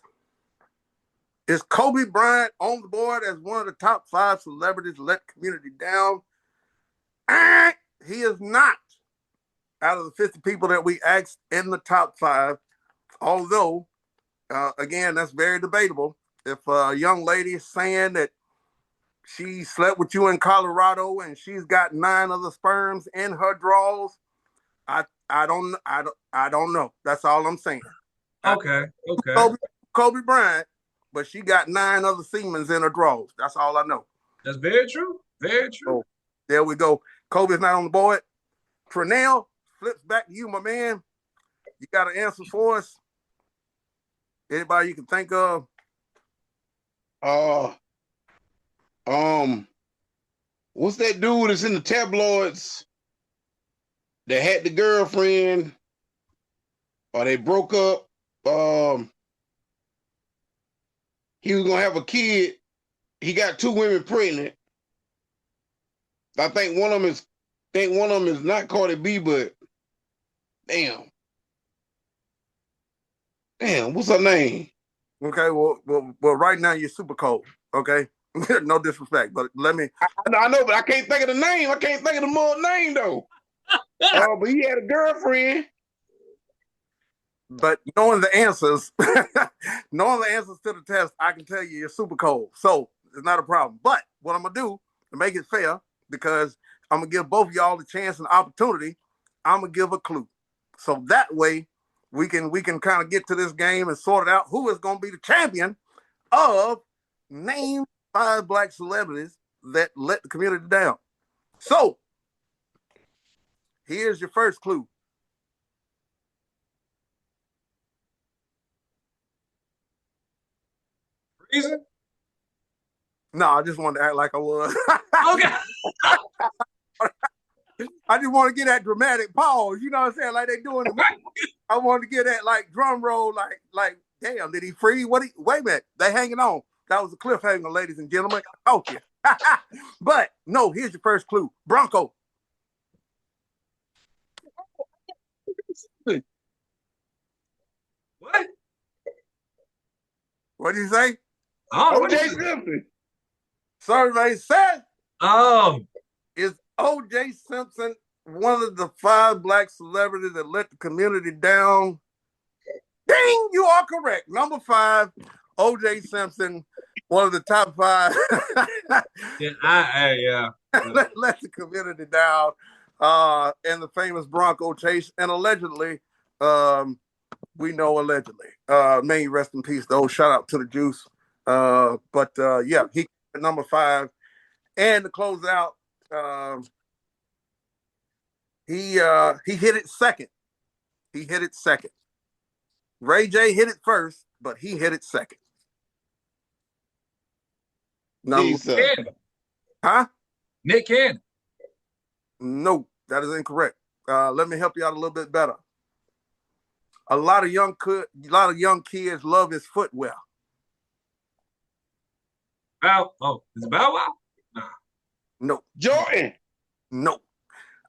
S3: is Kobe Bryant on the board as one of the top 5 celebrities to let the community down? He is not. Out of the 50 people that we asked in the top 5, although, again, that's very debatable. If a young lady is saying that she slept with you in Colorado and she's got 9 of the sperms in her drawers, I don't know. That's all I'm saying.
S1: Okay. Okay.
S3: Kobe Bryant, but she got 9 other Siemens in her drawers. That's all I know.
S1: That's very true. Very true.
S3: So there we go. Kobe's not on the board. Pernell, flips back to you, my man. You got an answer for us? Anybody you can think of?
S2: What's that dude that's in the tabloids that had the girlfriend or they broke up? He was gonna have a kid. He got 2 women pregnant. I think one of them is not Cardi B, but damn, what's her name?
S3: Okay, well, right now you're super cold. Okay, no disrespect, but let me.
S2: I know, but I can't think of the name. I can't think of the mother name though. But he had a girlfriend.
S3: But knowing the answers, knowing the answers to the test, I can tell you you're super cold. So it's not a problem. But what I'm gonna do to make it fair, because I'm gonna give both of y'all the chance and opportunity, I'm gonna give a clue. So that way we can kind of get to this game and sort it out who is gonna be the champion of name 5 black celebrities that let the community down. So here's your first clue.
S1: Reason?
S3: No, I just wanted to act like I was.
S1: Okay.
S3: I just want to get that dramatic pause. You know what I'm saying? Like they doing it. I wanted to get that like drum roll, like damn, did he free? Wait a minute. They hanging on. That was a cliffhanger, ladies and gentlemen. Okay. But no, here's your first clue. Bronco.
S1: What?
S3: What did you say?
S2: O.J. Simpson.
S3: Survey says,
S1: Oh,
S3: is O.J. Simpson one of the 5 black celebrities that let the community down? Ding, you are correct. Number 5, O.J. Simpson, one of the top 5.
S1: yeah, yeah.
S3: let the community down. And the famous Bronco chase, and allegedly, we know allegedly. May he rest in peace, though. Shout out to the Juice. But yeah, he at number 5. And to close out, he hit it second. He hit it second. Ray J hit it first, but he hit it second. Number,
S2: Jesus.
S1: Cannon.
S3: huh?
S1: Nick Cannon.
S3: No, that is incorrect. Let me help you out a little bit better. A lot of young kids love his footwear.
S1: Is it Bow Wow? Nah.
S3: No,
S2: Jordan.
S3: no.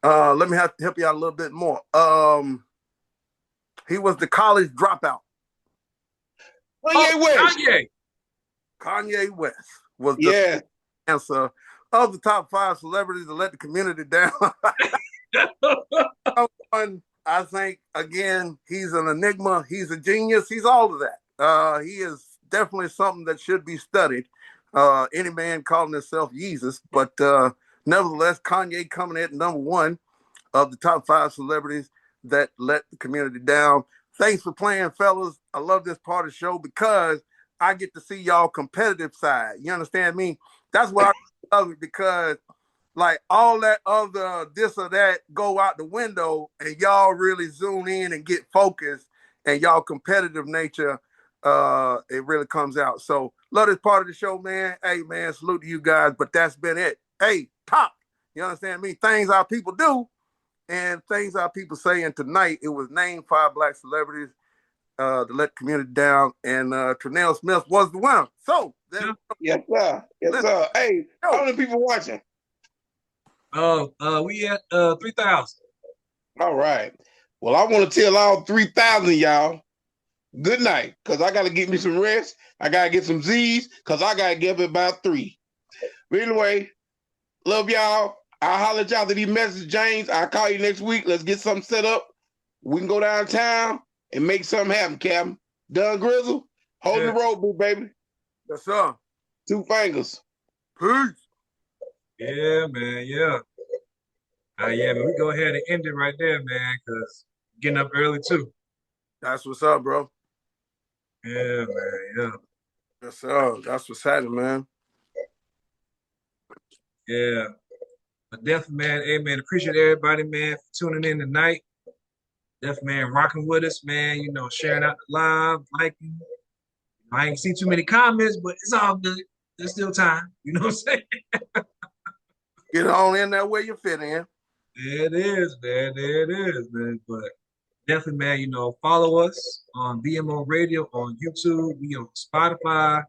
S3: Let me help you out a little bit more. He was the college dropout.
S2: Kanye West.
S1: Kanye.
S3: Kanye West was the
S2: Yeah.
S3: answer of the top 5 celebrities that let the community down. One, I think, again, he's an enigma. He's a genius. He's all of that. He is definitely something that should be studied. Any man calling himself Jesus, but nevertheless, Kanye coming at number 1 of the top 5 celebrities that let the community down. Thanks for playing, fellas. I love this part of the show because I get to see y'all competitive side. You understand me? That's what I love it, because like all that other this or that go out the window and y'all really zoom in and get focused, and y'all competitive nature, it really comes out. So love this part of the show, man. Hey, man, salute to you guys, but that's been it. Hey, Pop, you understand me? Things our people do and things our people say. And tonight it was name 5 black celebrities to let the community down, and Trenell Smith was the winner. So
S2: Yes, sir. Yes, sir. Hey, how many people watching?
S1: We at 3,000.
S2: All right. Well, I want to tell all 3,000 y'all good night, because I got to get me some rest. I got to get some Z's, because I got to get up at about 3. But anyway, love y'all. I'll holler at y'all to these messages, James. I'll call you next week. Let's get something set up. We can go downtown and make something happen, Captain. Don Grizzle, holding the road, baby.
S3: yes, sir.
S2: 2 fingers.
S3: Peace.
S1: Yeah, man. Yeah. Yeah, man. We go ahead and end it right there, man, because getting up early too.
S3: That's what's up, bro.
S1: Yeah, man. Yeah.
S3: Yes, sir. That's what's happening, man.
S1: Yeah. But definitely, man. Hey, man. Appreciate everybody, man, for tuning in tonight. Definitely, man, rocking with us, man. You know, sharing out the live, liking. I ain't see too many comments, but it's all good. There's still time. You know what I'm saying?
S3: Get on in there where you fit in.
S1: There it is, man. There it is, man. But definitely, man, you know, follow us on VMO Radio on YouTube. We on Spotify.